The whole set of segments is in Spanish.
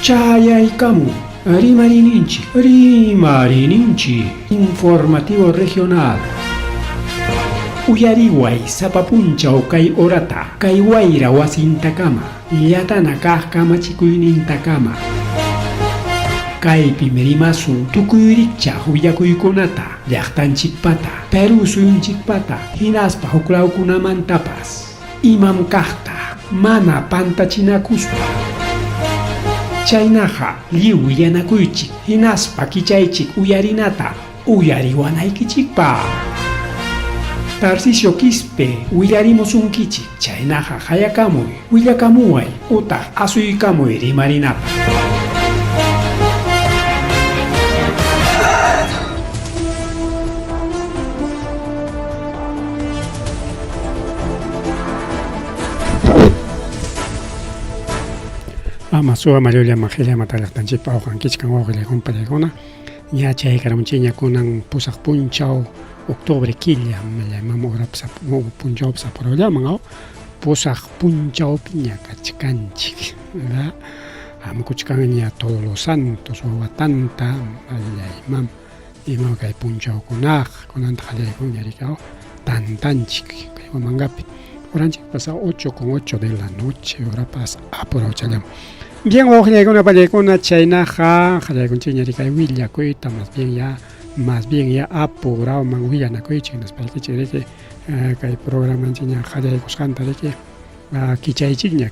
Chayaykamu, Rimarininchi, informativo regional. Uyariway, sapapunchaw kay orata, kay wayra wasintakama, yatana kajkamachikuynintakama. Kaypi merimasun tukuyricha huyakuykunata, llaqtanchikpata, Peru suyunchikpata, hinaspa huklawkunamantapas, imam kaqta, mana pantachinakuspa. Chaynaqa lliw yanakuychik, hinaspa kichaychik uyarinata, uyariwanaykichikpa. Tarcisio Quispe, willarimusunkichik, chaynaqa hayakamuy, willakamuway, utaq asuykamuy rimarinapa. Masua María Magelia Matalactanchipa o Hankichkan Ogre Compalegona, ya chay karamchiña kunan pusaq punchaw octubre quilla, me llamamos punchaw por llaman, pusaq punchaw piña kachkanchik, ¿verdad? Amukuchkanña todos los santos o watanta, mam, y no que hay punchaw kunaj, kunanta jalea con yaricao, tantanchik, que mangapi. Oranchik pasa 8:08 de la noche, hora pasa aprovechamos. Bien, ojalá con una palabra chaynaja, ojalá con chiñarica y Villa Coita, más bien ya apurado manguilla na coiche, nos parece que hay programa en chiña, ojalá con canta de que quicha y chiña,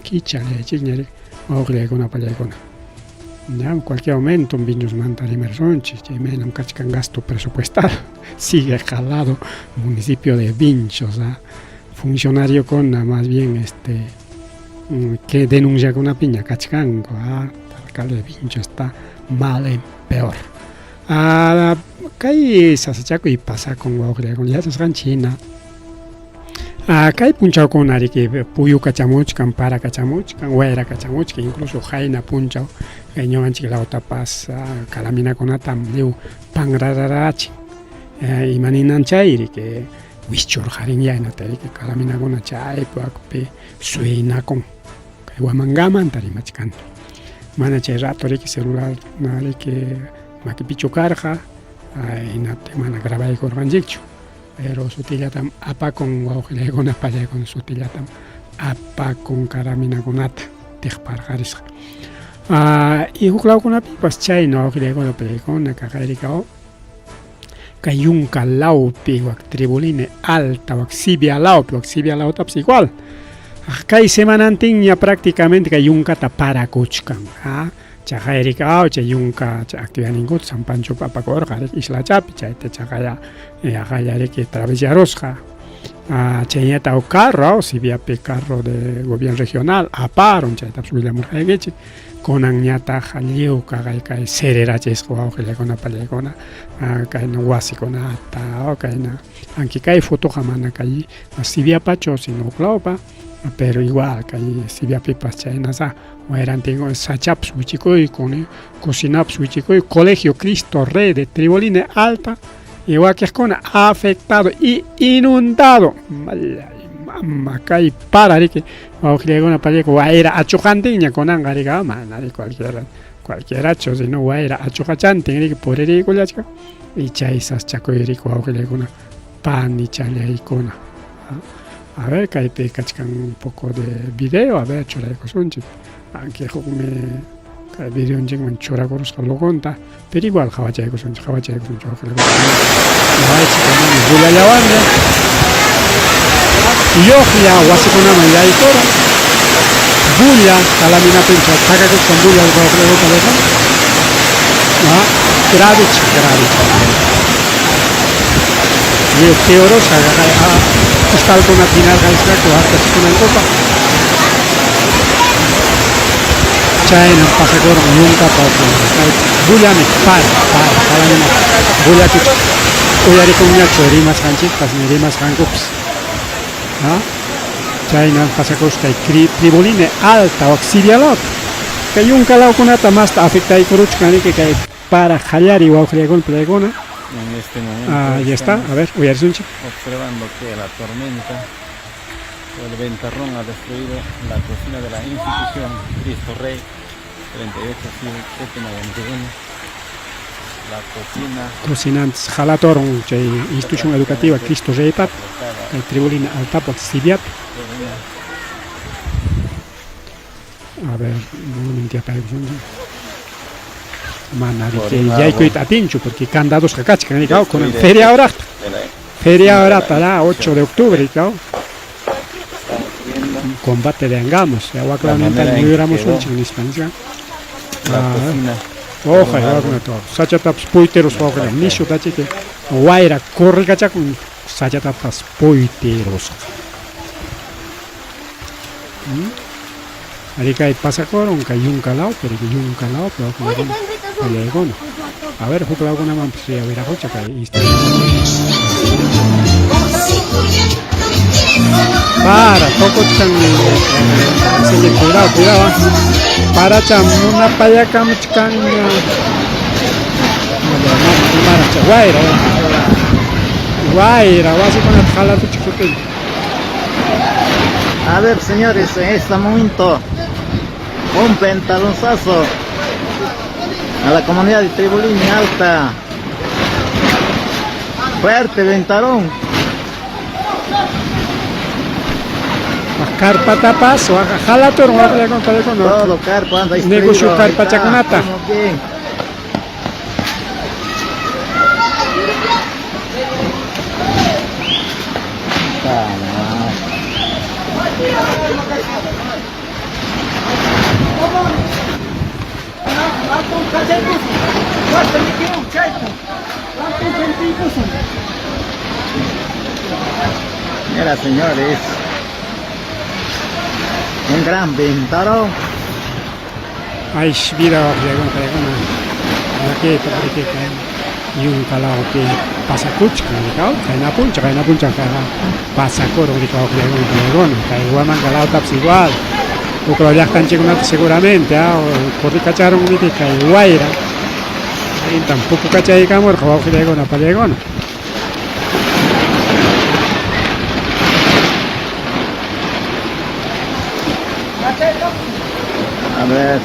ojalá con una palabra. Ya en cualquier momento un viños manta de inmersión, me han cachcan gasto presupuestal, sigue jalado municipio de Vinchos, funcionario con más bien que denuncia con una piña cachcanco, el alcalde de Vincho está mal en peor. Acá hay sasachaco y pasa con ya se sacan China. Acá hay punchao con ari que puyo cachamuchcan, para cachamuchcan, huera cachamuchcan, incluso jaina punchao, ñogan chiclao tapas, calamina con atam, liu pangrararachi, y maninan chairi que wichor jarin ya no te que calamina con a chay, puacupe, suena con. Guamangaman tarimachkan. Mana chay rato que celular nari que maquipicho carja y nate mana grabay corbanjicho. Pero sutillatam apa con guajile con apaya con sutillatam apa con caramina con ata tejparjaris. Y juclao con apipas chay no guajile con pelecona cacairicao. Kayunka laupi wak tribuline alta wak sibia lao taps igual. Acá semana antiña prácticamente que yunca tapara cochcan, chajairicao, yunca actividad ningún San Pancho Papacorja, Isla Chapi, chaite chajaya, agayare que travesarosja, chayeta o carro, si vía carro de gobierno regional, aparon, chaita subida murjaegechi, con añata jalio, cagaica, sereraches, o que le con apalegona, caina guasicona, o caina, aunque cae foto jamana caí, si vía pacho, si no claupa. Pero igual que si había pipas chainas, o eran tengo sachaps wichikoy con cocinaps wichikoy colegio Cristo Rey de Triboline Alta, igual que es con afectado y inundado. Mamá cae para que o que una pareja era achojantiña con angariga, nadie cualquiera cho si no era achojachante que por el chica y chaisas chacoirico o que le una pan y chale icona. A ver, que hay cachcan un poco de video, a ver, chora de cosonche. Aunque me video en jing chora coros lo conta, pero igual jabacha de cosonche, que le conta. La chica no voy a llevarle. Yo ya guasi con una ya y coro. Bulla, calamina pencha, saca que con bulla el rojo de cabeza. Grave. Y el teoro se agarra estar con una final gaisla que hasta se con el copa. Chayna pasa con nunca pasa. Bulla me para bulla que hoy haré con una chorimas canchitas, rimas cancops. Chayna pasa con esta tribuline alta o auxilialot. Que hay un calao con ata más afecta y coruchcani que cae para jallar igual que con plegona. En este momento ya está, a ver, voy a hacer observando que la tormenta o el ventarrón ha destruido la cocina de la institución Cristo Rey 38, 791. La cocina. Cocinantes Jalatoron, chay institución educativa Cristo Reypat, kay tribulina Altapat Sibiat. A ver, no me entiendo. Manari que ya hay que atincho porque candados cacach que han con el feria ahora para 8 de octubre, claro. Combate de angamos, ya va claramente muy gramos un en España. Oja, ya con todo. Sacha taps poiteros oja, nicho tache que guaira corre cacha con sacha tapas poiteros. Ahí cae pasacoron, cae un calao, pero llegó, no. A ver, jugó alguna más, sí, a ver, a cocha cae. Para, poco tan cuidado. Para cham, una paya camchcan. Guaira, vas a poner jala tu chiquitín. A ver, señores, en este momento, un pentalonzazo a la comunidad de Tribulín Alta. Fuerte ventarón. Carpa tapas, o jala tu hermano con todo carpa anda negocio carpa chaconata. Mira, señores, un gran ventarón. Ay, mira, aquí y un calao que pasa cuch, caina puncha, pasa coro, que igual man calao taps igual. O que lo ya están checando seguramente, o corri cacharon que guaira. Y tampoco cachai camor, jabao que llegó para llegar. A ver.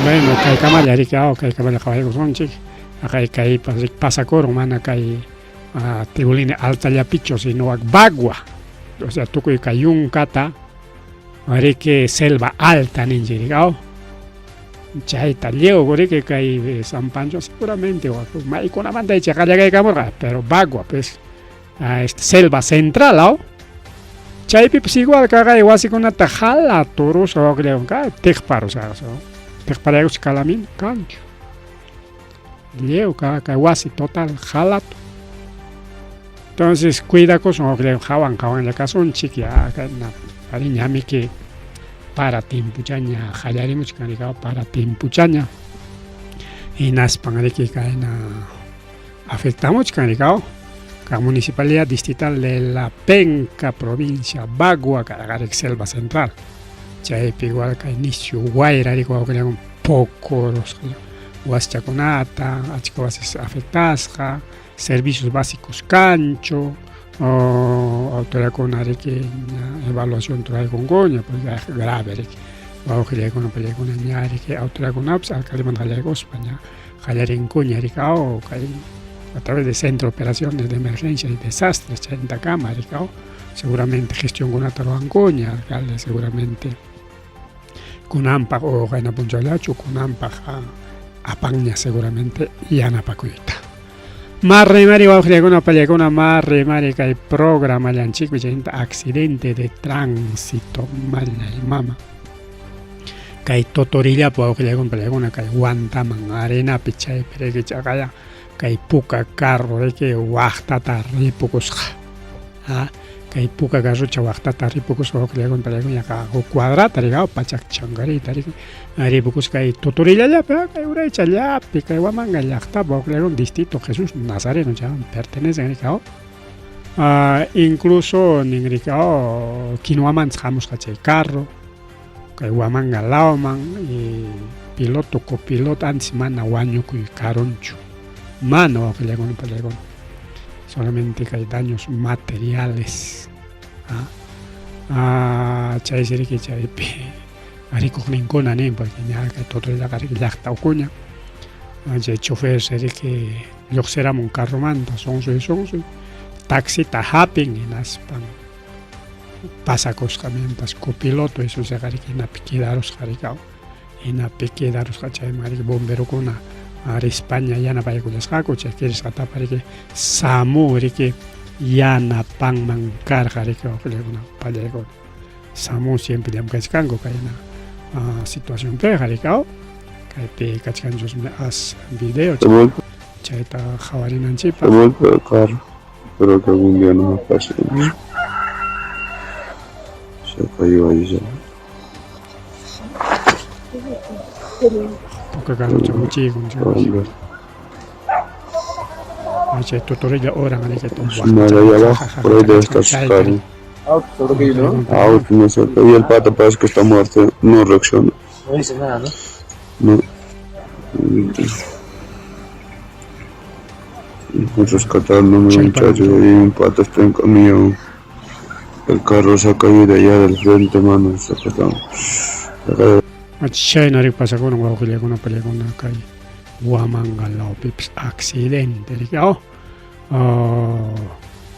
Bueno, kay kamalari ka kay kamala kaway ko son chik. Kay pasa coro mana kay tribulina alta ya picho sino bagua. O sea, tú kay un kata ari que selva alta ninjirigao. Chay taleo gore que kay San Pancho seguramente o mai con la banda de chacaya kay camorra, pero bagua pues selva central, ¿no? Chay pip igual kagay wasi con una tajala toros o creo que tejparo sa so. Tejparo kalamin cancho. Leo kagay wasi total jalato. Entonces cuida con so creo jawan la casa un chiquia que na ariñami que para timpuchaña jayarimos canicao para timpuchaña y nas pangare que caena afectamos canicao la municipalidad distrital de la Penca provincia Bagua Caragarek Selva Central chay igual que inicio guaira rico que un poco los huaschaconata achikobases afectasja servicios básicos cancho autoridad con que evaluación trae con goña pues grave bajo que con pelea con añari que autoridad con apps alcalde mandale con España jalar en coña ricao a través de centro de operaciones de emergencia y desastres en Tacama ricao seguramente gestión con ataroangoña alcalde seguramente con ampa o gaina punchalacho con ampa a paña seguramente y anapacuita. Marre mari wa una pelea con marre mari que programa el chico accidente de tránsito mala y mama que totorilla puedo que con pelea con que guantaman arena picha pero que chacaya que puca carro de que guachtata ripocos que puca carro chawachtata ripocos o que con pelea con ya cuadrata rigao pachak changari tari ripocos que totorilla ya pero que urecha ya pica guamanga ya está porque con distinto Jesús Nazareno ya pertenece a rigao incluso ningricao quinoaman jamos caché carro que guamanga laoman y piloto copiloto antes mana guaño y caroncho mano que le con pelegón solamente que hay daños materiales chay sería que chay arikuqninkuna nin porque ña kay totollaqari llaqta ukuña chay chofer seriki lluqsiramun carromanta sonsoy taxita hapin hinaspan pasakusqamienpas copiloto eso seqariki hinapi quedarusqarikaw hinapi quedarusqa chaymanriki bomberukuna ari España yanapaykullasqaku chay kirisqatapariki SAMU riki yanapanman karqariki wawqiykuna pallaykuna SAMU siempre llamkachkanku kayna situación peqarikaw kaypi kachkanchusmi as video chayta qhawarinanchikpaq. He vuelto de carro, espero que algún día no me pase. Se cayó ahí ya. Porque ganucha muchísimo. Chay tutorilla ora que Mal ahí abajo, por ahí debe estar su carro. Auto, no sé, y el pata parece que está muerto, no reacciona. No dice nada, ¿no? No. Rescataron un muchacho de ahí, un pata está en camión. El carro se ha caído de allá del frente, mano, rescatamos. Chaynarik pasakuna wawqiykuna pallaykuna kay Huamangalapi accidente rikaw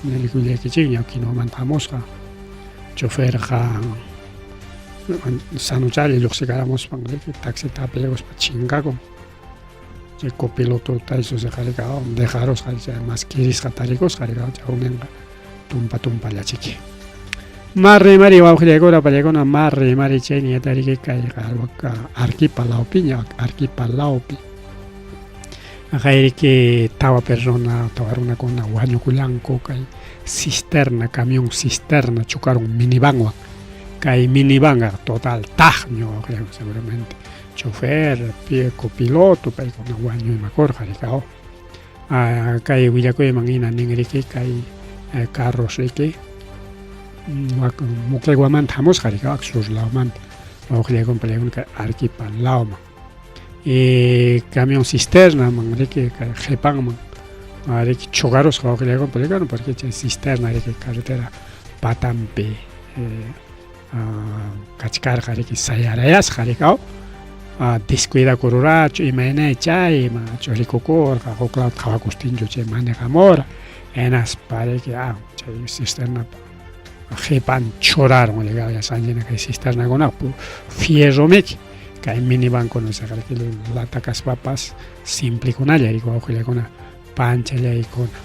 nilikullakichin ñawkinuman hamusqa choferqa sanuchali lluqsikaramuspan riki taxita apayaguspa chinkakun chay copiloto taysusiqa rikaw dejarusqa chay mas kirisqa tarikusqa rikaw chay umenqa tumpallachiki marrimari wawqillaykuna pallaykuna marrimari chay niyatariki kay arquipalawpi Akairiki tawa persona tawa runakuna wañukullanku kay cisterna camión cisterna chocaron minivanwan kay minivanqa total tajño seguramente chofer copiloto paykuna wañuymakurqa rikaw kay willakuyman hina ninriki kay carros riki muklawmanta hamusqa rikaw aksurlawmanta wawqillaykuna pallaykuna kay arquipalawman camión cisterna man riki qhipanman riki chuqarusqa wawqillaykuna pallaykuna porque chay cisterna riki carretera patanpi kachkarqa riki sayarayasqa rikaw descuidakururachu imaynay chayman churikukurqa huk lado qhawakustinchu chay manejamura hinaspa riki chay cisterna qhipan churaron ligaw yasanchina kay cisternakunaqa fierromiki kay minivankuna seqariki lata kaspapas simplikunalla riki wawqillaykuna panchallaykuna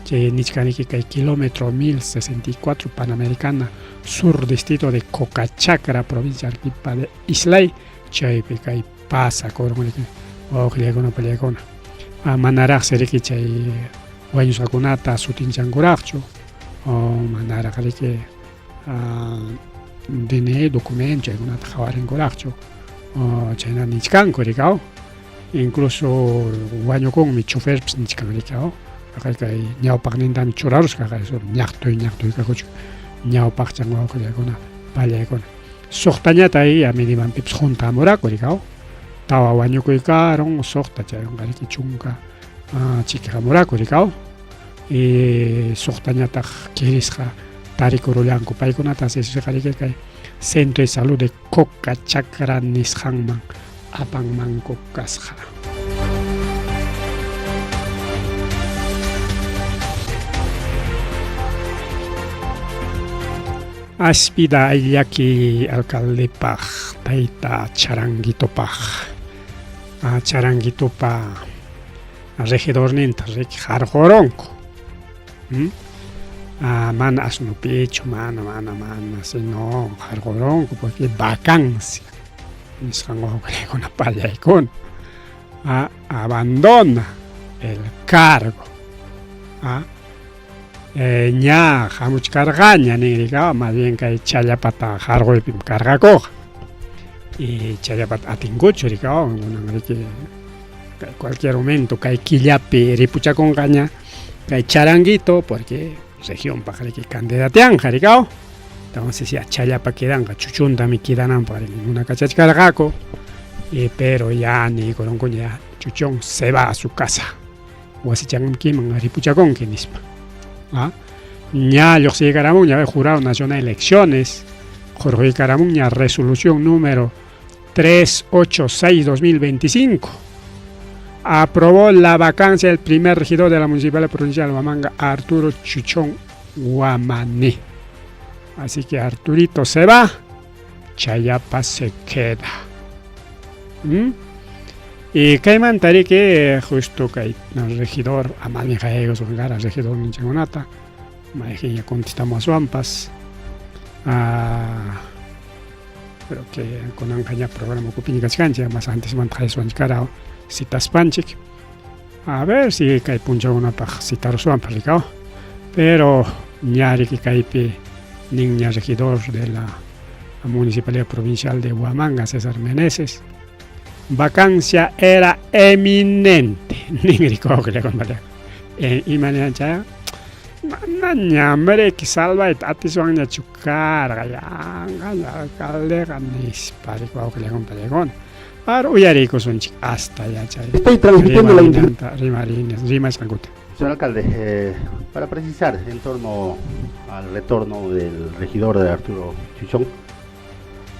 chay nichkaniki kay kilómetro 1064 Panamericana sur distrito de Cocachacra provincia Arequipa de Islay chaypi kay pasakurunriki wawqillaykuna pallaykuna manaraqsi riki chay wañusqakunata sutinchakuraqchu manaraq riki DNI documento chaykunata qhawarinkuraqchu chayna nichkanku rikaw incluso wañukunmi choferpis nichkan rikaw kay ñawpaqnintami churarusqa kay ñaqtuykakuchu ñawpaqchan wawqillaykuna pallaykuna suqtañata minivanpipas juntamuraku rikaw tawa wañukuykaron suqta chayunqa riki chunka chikihamuraku rikaw suqtañataq kirisqa tarikurullanku paykunata asisqa riki kay Centro de Salud de Cocachacra nisqanman apanmanku kasqa. Aspida ayllaki alcaldepaq tayta charanguitopaq regidorninta riki qarqurunku mana asnupichu mana sino qarqurunku porque vacancia nisqan wawqillaykuna pallaykuna abandona el cargo ña hamuchkarqaña ninrikaqa más bien kay challapata qarquypim karqakuqa y challapata atinkuchu rikaqa kunan riki cualquier momento kay killapi ripuchakunqaña kay charanguito porque región pajariki candidateanja rikaw entonces ya challapa quedanqa chuchuntami quedananpaq ninguna kachachkarqaku pero ya ni koronkuña ya chuchón se va a su casa wasichankiman ripuchakunki nispa ña lluqsiykaramun ña jurado nacional de elecciones qurquykaramung ña resolución número 386-2025 aprobó la vacancia del primer regidor de la Municipalidad Provincial de Huamanga, Arturo Chuchón Guamaní. Así que Arturito se va, Chayapa se queda. Y Caimán que justo que el regidor, a más bien ellos el regidor Ninchangonata, ya contestamos a Suampas. Pero que con Anjaña programa Cupinigas Cancha, más antes mantraje Suanchcarao, citas Panchik. A ver si cae puncha una para citar Suampas, pero ñari que caipe niña regidor de la Municipalidad Provincial de Huamanga, César Meneses. Vacancia era eminente. Ni me recuerdo que le conté. Y mañana ñambre que salva et atisuan chucar ya alcalde ganis para que le conté con. Ahora uyarico son hasta ya chay. Estoy transmitiendo la rimas cangut. Señor alcalde, para precisar en torno al retorno del regidor de Arturo Chuchón.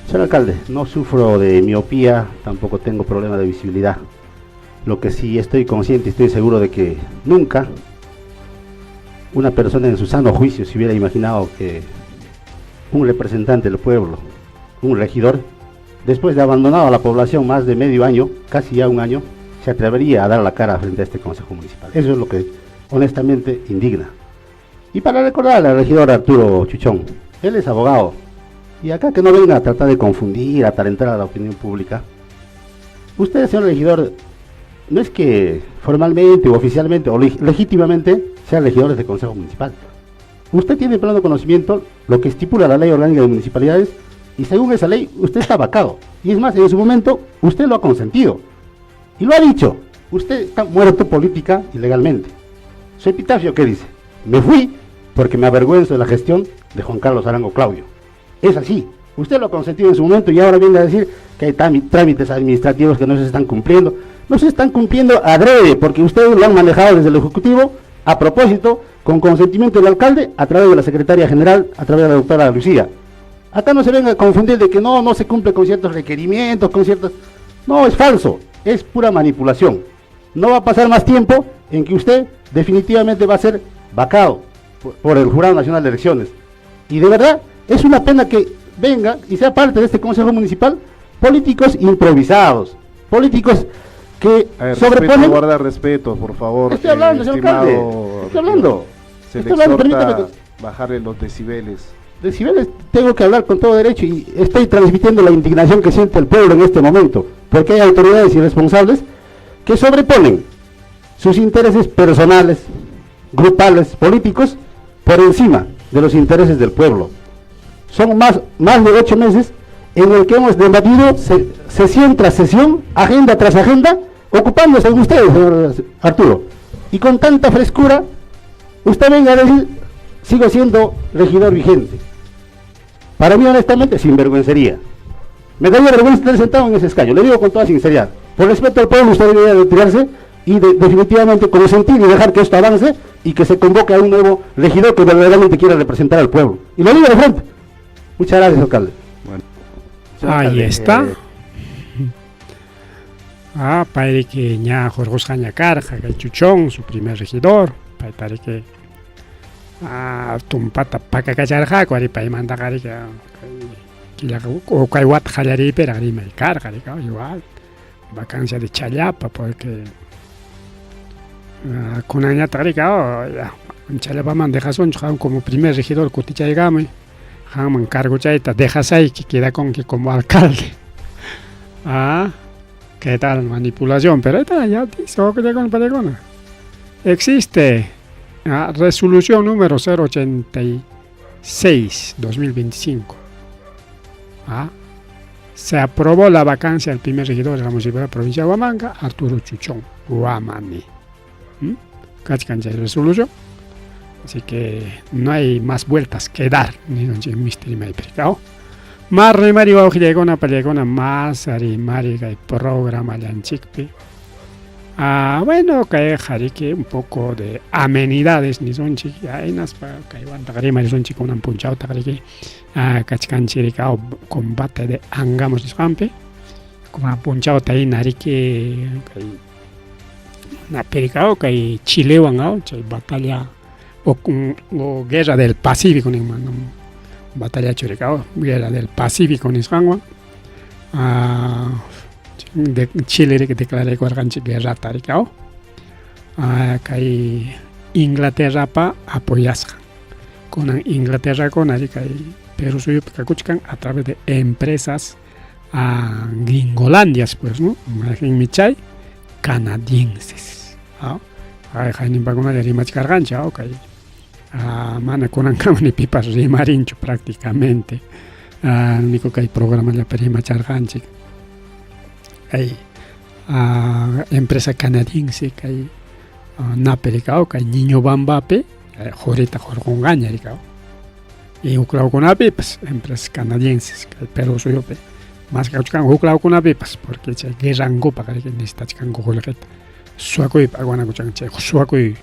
Señor alcalde, no sufro de miopía, tampoco tengo problema de visibilidad. Lo que sí estoy consciente y estoy seguro de que nunca una persona en su sano juicio se hubiera imaginado que un representante del pueblo, un regidor, después de abandonado a la población más de medio año, casi ya un año, se atrevería a dar la cara frente a este consejo municipal. Eso es lo que honestamente indigna. Y para recordar al regidor Arturo Chuchón, él es abogado. Y acá que no venga a tratar de confundir, a atalentar a la opinión pública. Usted, señor regidor, no es que formalmente o oficialmente o legítimamente sea regidor de este Consejo Municipal. Usted tiene pleno conocimiento lo que estipula la Ley Orgánica de Municipalidades y según esa ley usted está vacado. Y es más, en su momento usted lo ha consentido. Y lo ha dicho. Usted está muerto política y legalmente. Su epitafio, ¿qué dice? Me fui porque me avergüenzo de la gestión de Juan Carlos Arango Claudio. Es así, usted lo ha consentido en su momento y ahora viene a decir que hay trámites administrativos que no se están cumpliendo. No se están cumpliendo adrede, porque ustedes lo han manejado desde el Ejecutivo, a propósito, con consentimiento del alcalde, a través de la Secretaria General, a través de la doctora Lucía. Acá no se venga a confundir de que no se cumple con ciertos requerimientos, con ciertos... No, es falso, es pura manipulación. No va a pasar más tiempo en que usted definitivamente va a ser vacado por el Jurado Nacional de Elecciones. Y de verdad... es una pena que venga y sea parte de este Consejo Municipal políticos improvisados, políticos que sobreponen... Guarda respeto, por favor. Estoy hablando, señor alcalde. Estoy hablando. Se le exhorta bajarle los decibeles. Decibeles, tengo que hablar con todo derecho y estoy transmitiendo la indignación que siente el pueblo en este momento, porque hay autoridades irresponsables que sobreponen sus intereses personales, grupales, políticos, por encima de los intereses del pueblo. Son más de 8 meses en el que hemos debatido sesión tras sesión, agenda tras agenda, ocupándose de ustedes, señor Arturo. Y con tanta frescura, usted venga a decir, sigo siendo regidor vigente. Para mí, honestamente, sinvergüencería. Me daría vergüenza estar sentado en ese escaño, le digo con toda sinceridad. Por respeto al pueblo, usted debería retirarse y definitivamente consentir y dejar que esto avance y que se convoque a un nuevo regidor que verdaderamente quiera representar al pueblo. Y lo digo de frente. Muchas gracias, alcalde. Bueno. Ahí alcalde, está. Para que ña Jorge Jaña Carja, que Chuchón, su primer regidor, para que tumpata paca cacharja, cuari para manda cari que la o kaiwat jalari pero gari me carga, igual. Vacancia de Chayapa porque con aña tarika ya en Chayapa mandeja son como primer regidor cotichaigame. Me encargo chaita, dejas ahí que queda con que como alcalde. ¿Qué tal manipulación? Pero esta ya dice que con Paregona. Existe resolución número 086-2025. Se aprobó la vacancia del primer regidor de la Municipalidad Provincial de Huamanga, Arturo Chuchón Guamaní. ¿Cachai resolución? Así que no hay más vueltas que dar, ni un misterio me explicado. Más remari va a una pelegona más arimari que programa lanchikpi. Bueno, que que un poco de amenidades ni son chiqui, hay unas para que iban a remari son chico un punchado que cachcan chiricao combate de angamos de scampe. kuna punchao tai nariki kai na pericao kai Chilewan chay batalla o guerra del Pacífico ni man batalla churicao guerra del Pacífico ni sangwa de Chile que declaré corganchi guerra taricao kai Inglaterra pa apoyas con Inglaterra con ari kai Perú suyo kakuchkan a través de empresas gringolandias pues no en Michay canadienses hay paguna de rimach cargancha okay mana con ni pipas rimarincho prácticamente único que hay programa de rimach cargancha hay empresa canadiense que hay napericao que hay niño bambape jorita jorgongaña ricao y uclao con pues empresas canadienses que Perú suyo más que uclao con pues porque che guerrango para que necesita chicango jolejet suacoy pagwana kuchan che suacoy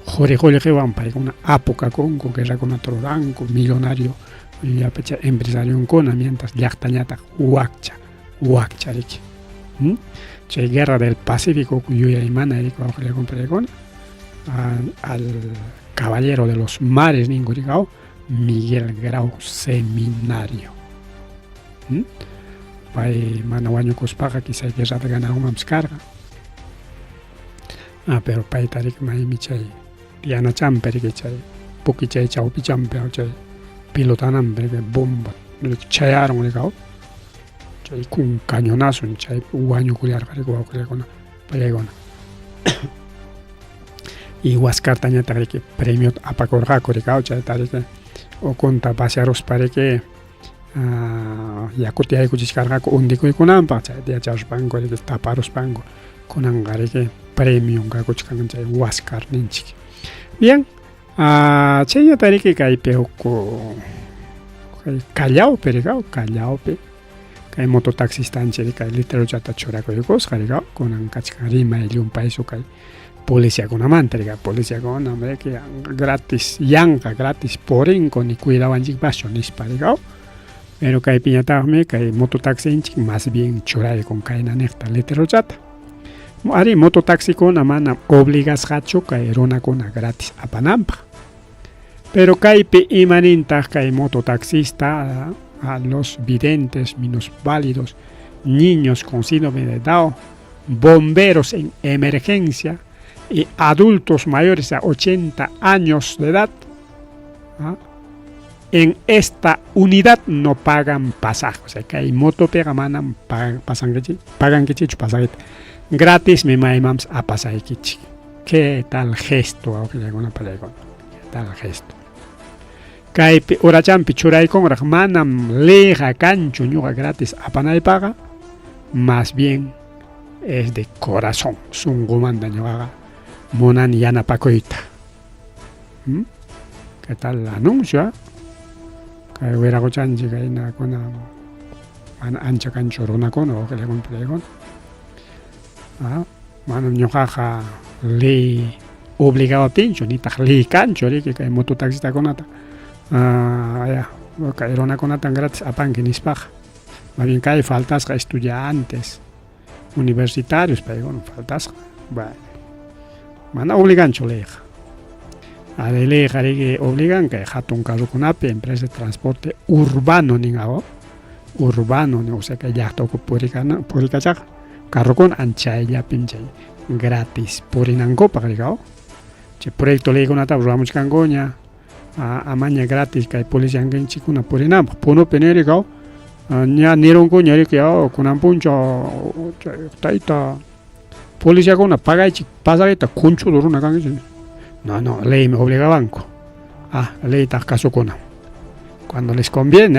jore van para una época con guerra con otro rango millonario y ya pecha empresario con mientras yachtañata huacha rich che guerra del Pacífico cuyo ya imana erico le compré con al caballero de los mares ningurigao Miguel Grau Seminario pai manawaño cospaga quizá guerra de ganar una carga pero pai tarik mai michay Diana Champeri que chay poki chay chaupi champe chay pilotanam que bomba chayaron le cao chay con cañonazo chay uaño culiar para con palegona y Huáscar taña tarik premio apacorga coricao chay tarik o conta pasearos para que yakuti ay kuchiskarga ko undiko ikunampa chay dia charge banco de taparos banco con angare que premio ga kuchkan chay Huáscar ninchik bien chay tariki kai peuko Callao perigao Callao pe kai mototaxista anche kai litero chata chorako yukos karigao con ankachkari maili un país kai policía con amante policía con hombre que gratis yanka gratis porin con y cuidaban chik pasionis parigao pero kai piñatame kai mototaxi inchik más bien choray con kai nanekta litero chata ari mototaxi con amana obligas hacho kai rona con gratis apanampa pero kai pe imaninta kai mototaxista a los videntes minusválidos niños con síndrome de Down bomberos en emergencia y adultos mayores a 80 años de edad en esta unidad no pagan pasaje, o sea que hay moto pegamanan pagan que pasaje gratis me maimams a pasaje kichi. ¿Qué tal gesto? ¿Qué tal gesto? Kai orachan pichuray con manam leja cancho ñuga gratis a panay paga más bien es de corazón sungumanda ñuga monan yana pacoita. ¿Qué tal el anuncio? Que hubiera cochanchi que hay una con ancha canchorona con o que le compré con mano ñojaja le obligado a pincho ni tajli cancho que hay mototaxista con ata ya caerona con ata gratis a pan que ni spaja más bien que hay faltas a estudiantes universitarios pero faltas mana obligancho leja a leja que obligan que jato un carro con ape empresa de transporte urbano ni urbano o sea que ya toco puricana carro con ancha ya pinche gratis purinango para ligao che proyecto le con ata vamos cangoña a maña gratis que hay policía en chicuna purinam pono penerigao nya niron ko nyari que con un puncho taita policía con una paga y pasa esta concho duro una cangue no ley me obliga banco ley está caso con cuando les conviene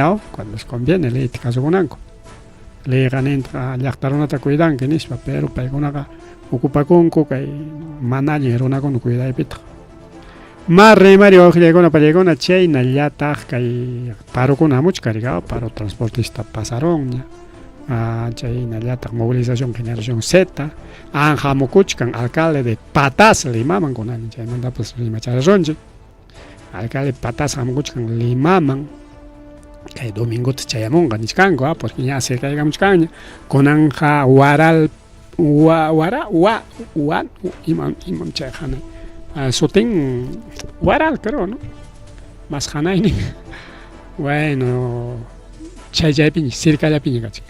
ley está caso con anco le ganen ya estaron a cuidan que nispa pero para una ocupa con que manager una con cuidado y pita más remario que llegó una China ya está que paro con mucho cargado para transportista pasaron China ya está movilización generación Z Anjamokuchkan alcalde de Patas limaman con alguien China da pues rimachar ronje alcalde de Patas Anjamokuchkan limaman kay domingo chayamunga niskanko, porque ya cerca llegamos caña, konanja waral imam chayjana. Soten waral creo, ¿no? Más janaini. Bueno, chayapini, cerca de piña cachi.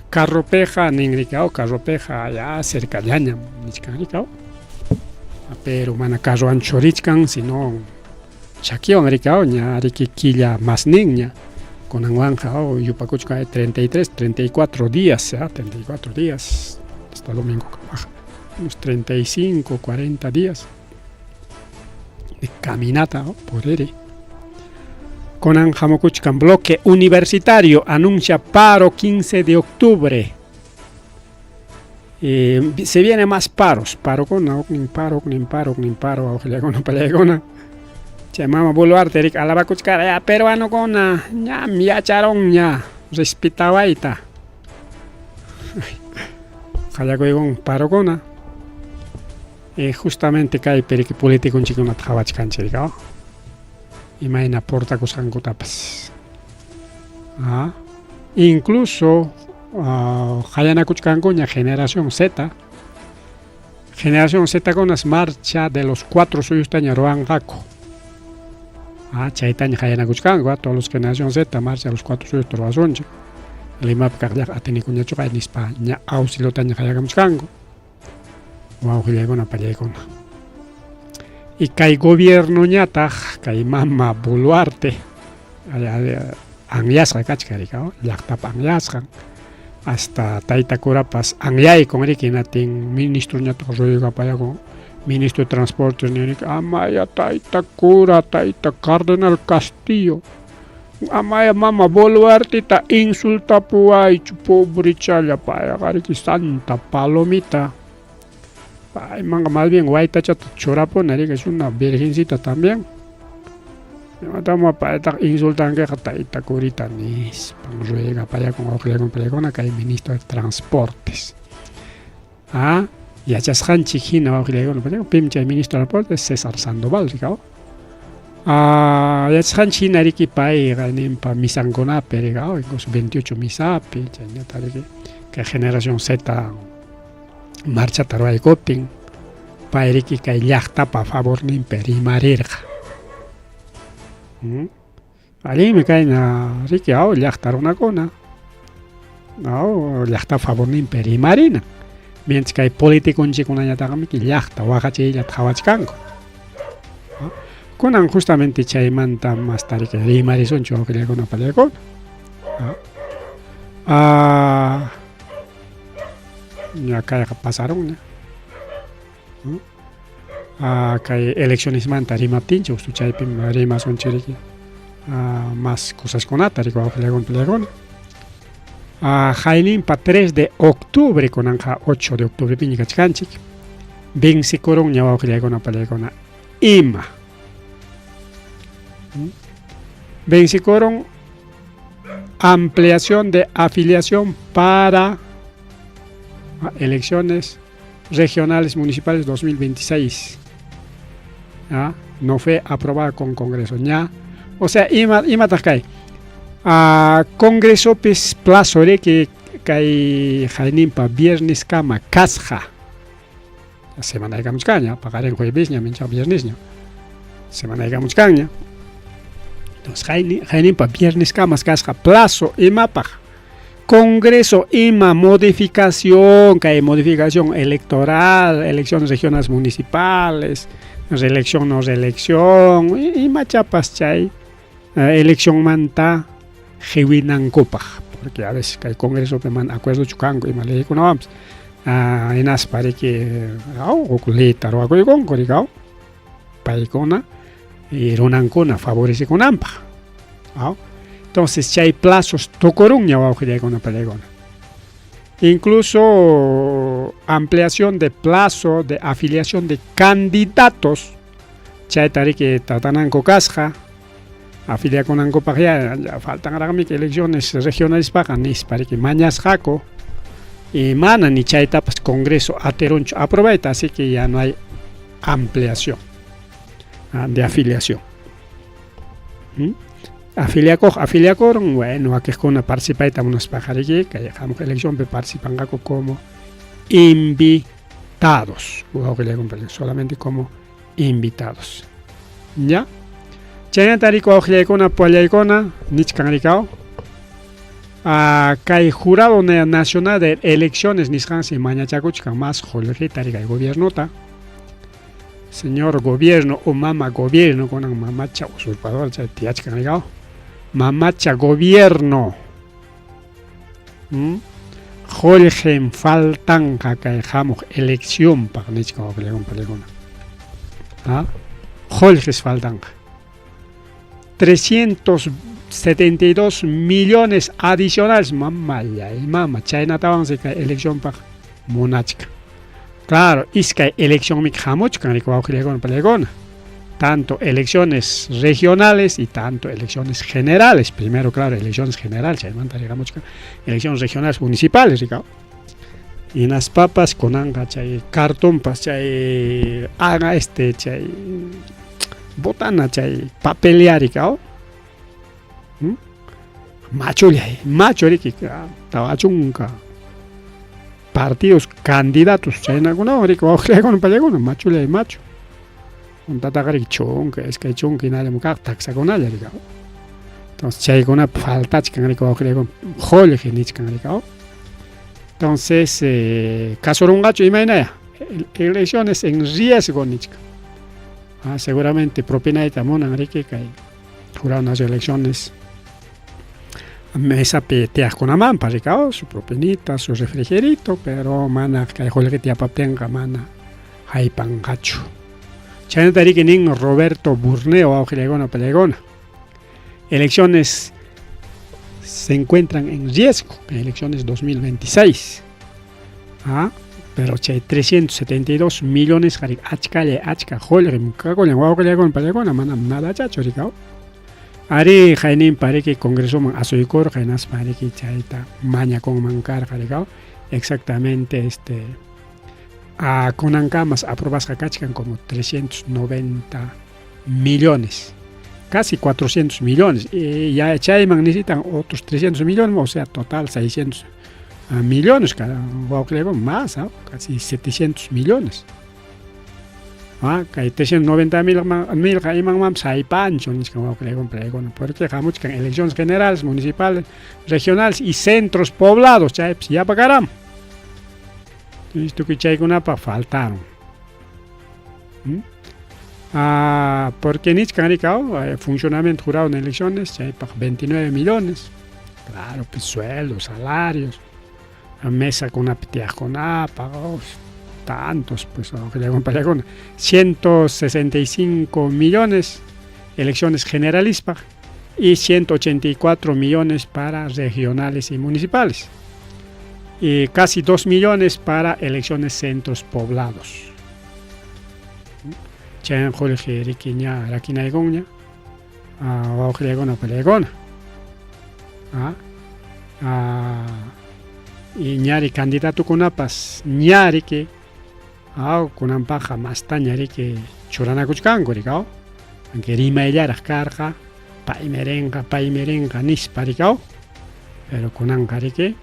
Carropeja ningricao, carropeja ya cerca de año, niskanricao. Pero mana carro ancho richkan, sino chaquión ricao, ña riki quilla más niña. Con anguanja, yupacuchka 33, 34 días, 34 días, hasta domingo que baja. Unos 35, 40 días de caminata por Ere. Conan Jamocuchcan, bloque universitario, anuncia paro 15 de octubre. Se vienen más paros, paro con paro, pelegona. Llamamos Boluarte, Eric, Alabacuchcara, ya peruano con ya miacharon ya, respetawaita. Jayacoigón, paro con justamente cae perique político un chico na tjabachcanche, digamos. Imagina porta cosan tapas. Incluso Hayana Kuchkangoña generación Z con las marcha de los 4 suyos taña Roan Gaco. Chaitaña Hayana Kuchkango, todos los generación Z marcha de los 4 suyos Torvasonche. Limap Cardiac Atenicuña Choca en España, auxilio taña Hayana Kuchkango. Wow, Gilegona Pallegona. Y kai gobierno ñata, kai mama Boluarte, angyasra kachkarika, yaktap angyasran, hasta taita curapas angyay con erikinatin ministro ñata royoga payago, ministro de transportes ñanik, amaya taita cura, taita Cardenal Castillo, amaya mama Boluarte ta insulta puay, pobre chala payagariki Santa Palomita. Ay, manga, más bien guaita chata chorapo nari, que es una virgencita también. Estamos para estar insultando que está curita nis, vamos a llegar para allá con Ojelegona, que hay ministro de transportes. Y allá es Hanchijina Ojelegona, pero Pimcha el ministro de transportes César Sandoval, ¿no? Ya es Hanchina Riki Pai, ganen para Misangona, pero incluso 28 misapi, que generación Z. Marcha taruay coping pairiki kay llaqta pa favor nin perimarirqa. Alimi kayna riki llaqta runakuna. Llaqta favor nin perimarina. Mientras kay politikunchikunañataqami llaqta waqachiylla qhawachkanku. Kunan justamente chaymanta más tariki rimarisonchu awqillakuna pallaykuna. Ya kayak pasaron kay elecciones manta rimaptincho chaypim rimason chiriki más cosas con atari con pelegon Jailin pa 3 de octubre con anja 8 de octubre piñicachkanchik vencikoron ñawa pelegon ima vencikoron ampliación de afiliación para elecciones regionales municipales 2026. No fue aprobada con Congreso. O sea, ima takay. Congreso pues plazo de que kay jainimpa viernes kama kasja. Semana de caña, pagar en jueves ña mincha viernes ña. Semana de caña. Entonces jainimpa viernes kama kasja plazo ima paja. Congreso ima modificación, que hay modificación electoral, elecciones regionales municipales, reelección, no reelección, ima chapas chay, elección manta, jewinan copa, porque a veces que hay Congreso que man acuerdo chucango y malay con vamos, en aspare que, oculita o algo con coricao, paicona, y ronancona favorece con ampa, entonces, si hay plazos, tocorun ya va a una pelegona. Incluso ampliación de plazo de afiliación de candidatos. Chay que tratan con casja, afilia con anco para ya faltan ahora que elecciones regionales pagan ni para que mañas jaco y mana ni chay tapas congreso ateroncho aprovecha, así que ya no hay ampliación de afiliación. afiliacoron, bueno, aquí con una participaita unas pajariki, que dejamos elección, pero participan como invitados, solamente como invitados. ¿Ya? Chayna tariko ojilekona puallaykona, nichkanrikao. Kay jurado nacional de elecciones nisqansi mañachakuchkan más jolji tarika el gobierno ta. Señor gobierno o mama gobierno con mamacha usurpador chay tiachkanrikao. Mamacha gobierno. Jolgen faltan kay elección para nichkan pelegona. ¿Ah? Jolges faltan. 372 millones adicionales. Mamá, China estaban se cae elección para Monachka. Claro, es que elección mi jamochka, tanto elecciones regionales y tanto elecciones generales. Primero, claro, elecciones generales, elecciones regionales municipales, Ricardo. Y en las papas con anga, chay, cartón, chay, haga chay. Botana chay papelear cao macho que tabachunca partidos candidatos chay no rico con palegona macho un tatagari chonca es que chonca nada muka taxa con alla rico entonces chay con falta chican rico con jole genich can rico entonces caso un gacho imagina elecciones en riesgo nichka. Seguramente propina de Tamón, Enrique, que juraron las elecciones. Mesa peteas con amampa, Ricardo, su propinita, su refrigerito, pero mana, que hay que te apatenga, mana, hay pangacho. Chaneta Riquenín, Roberto Burneo, Augelegona, Pelegona. Elecciones se encuentran en riesgo, en elecciones 2026. Pero hay 372 millones de achka holrim kagolen wagolen palegona manam nada chacho Ricardo. Ari jainin pare que congreso man asoicor jainas pare que chaita maña con mancar Ricardo. Exactamente con ancamas aprobas kachkan como 390 millones. Casi 400 millones. Y ya chayman necesitan otros 300 millones, o sea, total 600 millones, más, casi 700 millones. Hay 390 mil hay pancho, porque en elecciones generales, municipales, regionales y centros poblados, ya pagarán. Esto que faltaron. Porque Nichcan funcionamiento jurado en elecciones, 29 millones. Claro, pues sueldos, salarios. A mesa con una pitiajona, pagos tantos, pues 165 millones elecciones generalistas y 184 millones para regionales y municipales y casi 2 millones para elecciones centros poblados. Chen Jorge Riquiña, Raquina Egoña, Ojelegona Pelegona. Y ñari candidato con apas ñari que con ampaja más tañari que chorana cuchcango ricao aunque rima ella carga pai merenga nisparicao pero con ancari que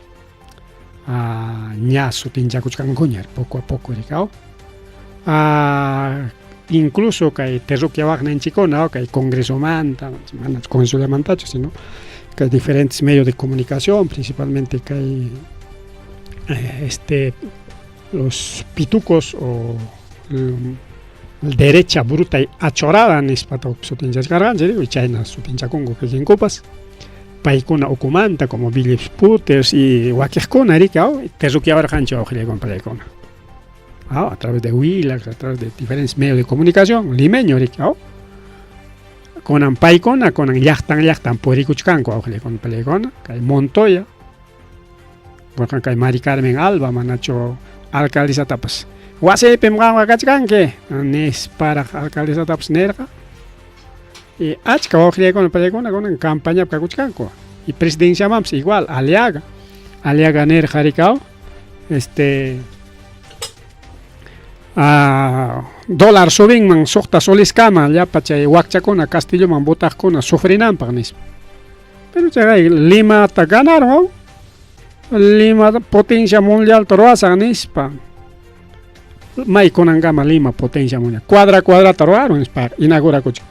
ña su tincha cuchcango poco a poco ricao incluso que hay terruquia bagna en chicona que hay congreso manta congreso de mantacho sino que hay diferentes medios de comunicación principalmente que hay los pitucos o derecha bruta y achorada en espato sutinchas garganta y china sutincha congo que en copas paikuna okumanta como Billy Sputters y Wakeskona ricao terruquia barjancho ojile con paikona a través de Willax, a través de diferentes medios de comunicación limeño ricao con paikona con yachtan poricuchcanco ojile con paikona que Montoya porque hay Mari Carmen Alba, manacho alcaldesa tapas. Guase pemganga kachkanke, nes para alcaldesa tapas nerga. Y achka ojle con campaña para kuchkanko. Y presidencia mams igual, Aliaga nerga ricao. Dólar subin man sokta solis kama ya pacha wakchakona Castillo man botakona sufrinan pagnis. Pero ya Lima hasta ganaron, Lima potencia mundial toroasa nispa. Mai konangama Lima potencia mundial. Cuadra toroaron ispa inaugura coche.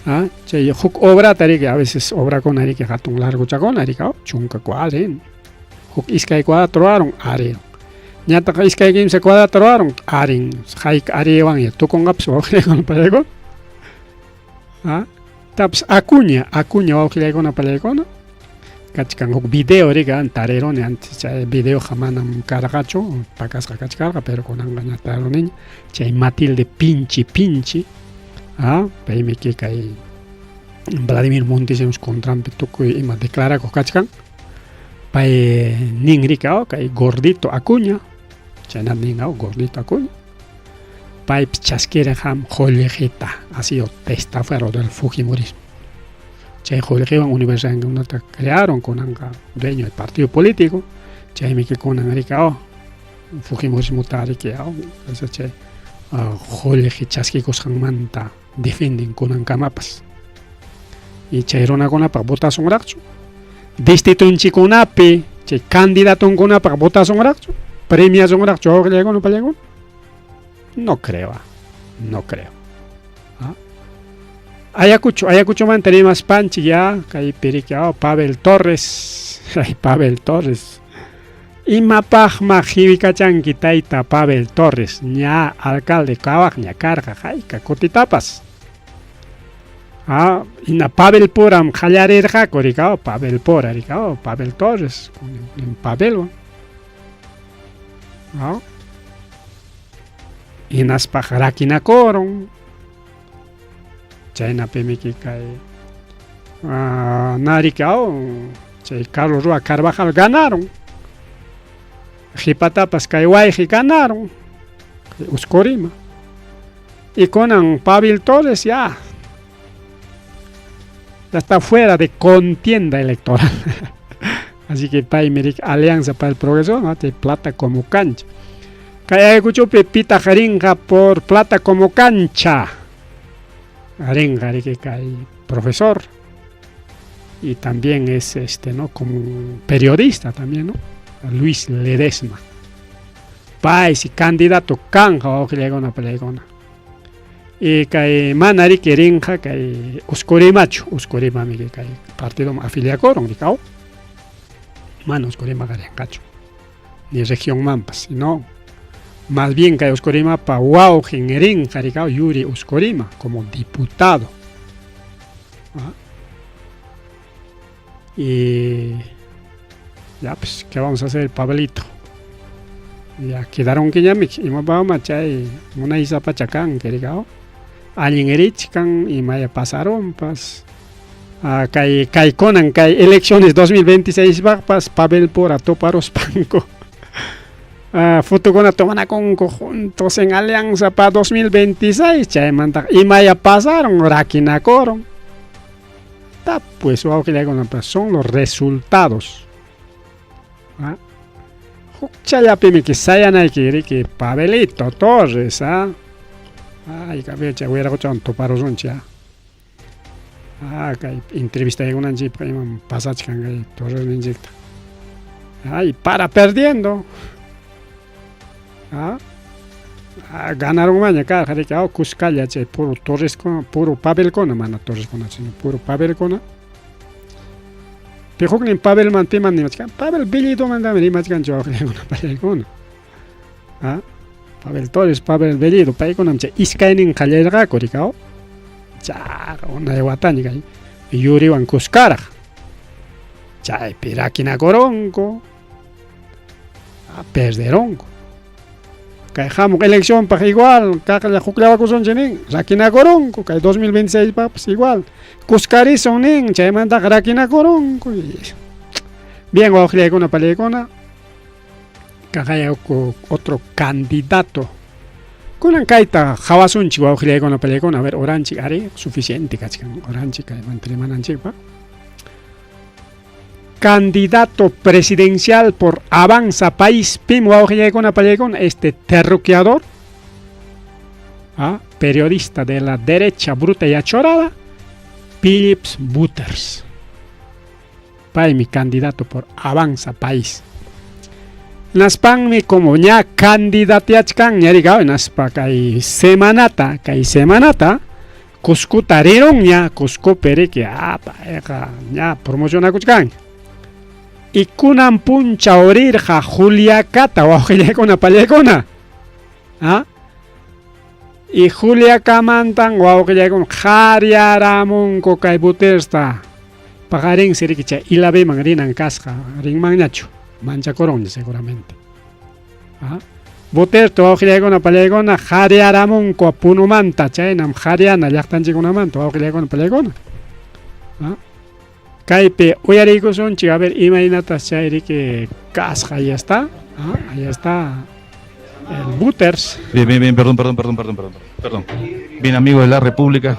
Ah, che huk obra tari que a veces obra con ari que hatun largo chacón ari ka chunka cuadren. Huk iskay cuadra toroaron ari. Nyata ka iskay game se cuadra toroaron arin. Haik ari wan ya tukong apso con palego. Ah, taps Acuña wakile con palego no. Kachkan huk video riga antarero ne antes video jamanam caragacho pacas carga pero con angaña taro niña. Che Matilde pinchi. Ah, peime que kai Vladimir Montes nos contrampe toco y más declara con kachkan. Pai ningrika kai gordito Acuña. Chana ningao gordito Acuña. Pai chasquera ham jollejeta, ha sido testaferro del Fujimorismo. Che jollejeta universidad en una crearon con anga dueño del partido político. Che me que con angrika Fujimorismo tari que ese che joleje chasquicos manta defienden con ancamapas y chairona con apa botas un racho destituen chiconape che candidato con apa botas un racho premias un racho no palego no creo ¿ah? Ayacucho mantenemos más panchi ya kai periqueo Pavel Torres Imapajma jivikachanki taita Pavel Torres ña alcalde kawak ña carga jaika kutitapas. Ah, ina Pavel Puram jallarirja korikao Pavel Pora rikao Pavel Torres en Pavel. Ah. Inas pajarakina koron. Chayna pemiki kai. Ah, narikao chay Carlos Rua Carvajal ganaron. Jipatapas Kaiwaiji ganaron Uscorima y con Pavel Torres ya está fuera de contienda electoral. Así que Paimeric Alianza para el Progreso no te plata como cancha. Kaya escuchó Pepita Jaringa por plata como cancha. Jaringa que cae profesor y también es no como periodista también, ¿no? Luis Ledesma. Paisi candidato canja o que le una pelegona. Y que manari que rinja que Uscorima mi que partido afiliacoron dicao. Man Uscorima garencacho. Ni región Mampas, sino más bien que Uscorima pa wow rinja dicao Yuri Uscorima como diputado. ¿Ah? Y ya pues, ¿qué vamos a hacer, Pablito? Ya quedaron que ya me vamos a echar una isa pachacán, que digamos. Alguien erichcan y me pasaron, pues. Kai conan, kai elecciones 2026, pues, Pavel por atoparos panco. Foto con tomana con conjuntos en alianza para 2026, chay manta. Y me pasaron, raquina coron. Pues, son los resultados. Chaya pime que sayan hay que Pavelito Torres, ay cabeza voy a escuchar un toparos un cha. Que entrevista en una jeep que me pasach kan Torres injecta. Ay, para perdiendo. Ganaron mañana cara que Cuscalla che puro Torres con puro Pavel con mana Torres con puro Pavel con. Pero en Pavel manteman ni machkan. Pavel Bellido manda ni machkan yo una palegona. Pavel Torres, Pavel Bellido, palegona che iskainin kallerga korikao. Ya, una de watani kai. Yuri wan kuskara. Ya, pirakina koronko. Perderonko. Kajamos elección para igual, caja la juclava con chenin, Rakina Coronco, que 2026 papas igual. Cuscari sonin, che manda Rakina Coronco. Bien, ojalá con una palegona. Caja otro candidato. Con un caita, Jawasunchi, ojalá con una palegona, a ver, Oranchi, are suficiente, cachcan, Oranchi, que mantrimanan chipa. Candidato presidencial por Avanza País, Pimo Aujegona Palegón, este terruqueador, periodista de la derecha bruta y achorada, Philips Butters. Pai mi candidato por Avanza País. Naspanmi como ña candidateachkan ñarigao naspa kay semanata Cusco tarieron ña Cusco pere que ña promocionakuchkan. Y kunan puncha orirja Juliacata wawqillaykuna pallaykuna. Y Juliaca mantan wawqillaykuna qharyaramunku kay Butersta. Pagarin sirikicha ilabeman rinan kasqa rinman ñachu. Manchacoron seguramente. Buterto wawqillaykuna pallaykuna qharyaramunku punumanta chaynam qharyana llaqtanchikkunamanta wawqillaykuna pallaykuna. Kaype uyariykusunchik a ver imaynatas chayri que kasqa ahí está. Ahí está el Butters. Bien, perdón. Bien, amigo de la República.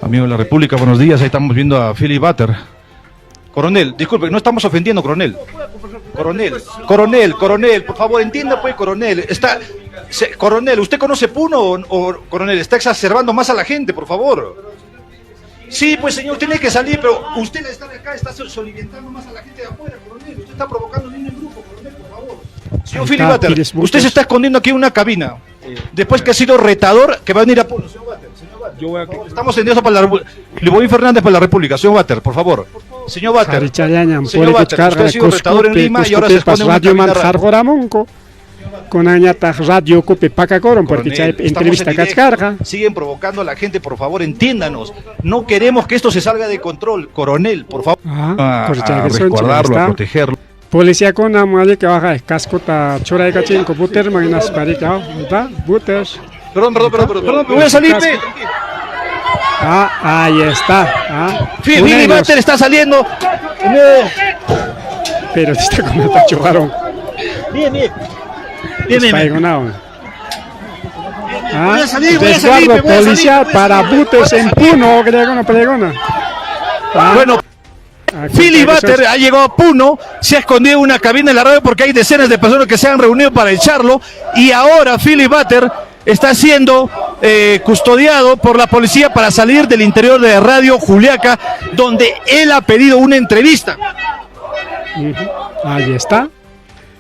Amigo de la República, buenos días. Ahí estamos viendo a Philip Butter. Coronel, disculpe, no estamos ofendiendo, coronel. Coronel, por favor, entienda pues, coronel. Coronel, ¿usted conoce Puno o coronel? Está exacerbando más a la gente, por favor. Sí, pues señor, tiene que salir, pero usted está acá, está soliviantando más a la gente de afuera, coronel. Usted está provocando niño en grupo, coronel, por favor. Señor Philip Butter, usted se está escondiendo aquí en una cabina. Después que ha sido retador, que va a venir a Puno, señor Butter. Estamos en eso para la República. Liboy Fernández para la República, señor Butter, por favor. Señor Butter, usted ha sido retador en Lima y ahora se esconde en una cabina radio. Con añata radio cupe pacacoron porque ya entrevista cachcarga. Siguen provocando a la gente, por favor, entiéndanos. No queremos que esto se salga de control, coronel, por favor. A resguardarlo, a protegerlo. Policía con amale que baja cascota chora de cachín con butter maginas parica, ¿verdad? Butters. Perdón, me voy a salir. Ahí está. Philip Butter está saliendo. Pero está con el tachugaron. Bien. Voy a salir, policial para Butters en Puno, Pregona. Bueno, Philip Butter ha llegado a Puno, se ha escondido en una cabina de la radio porque hay decenas de personas que se han reunido para echarlo y ahora Philip Butter está siendo custodiado por la policía para salir del interior de Radio Juliaca, donde él ha pedido una entrevista. Ahí está.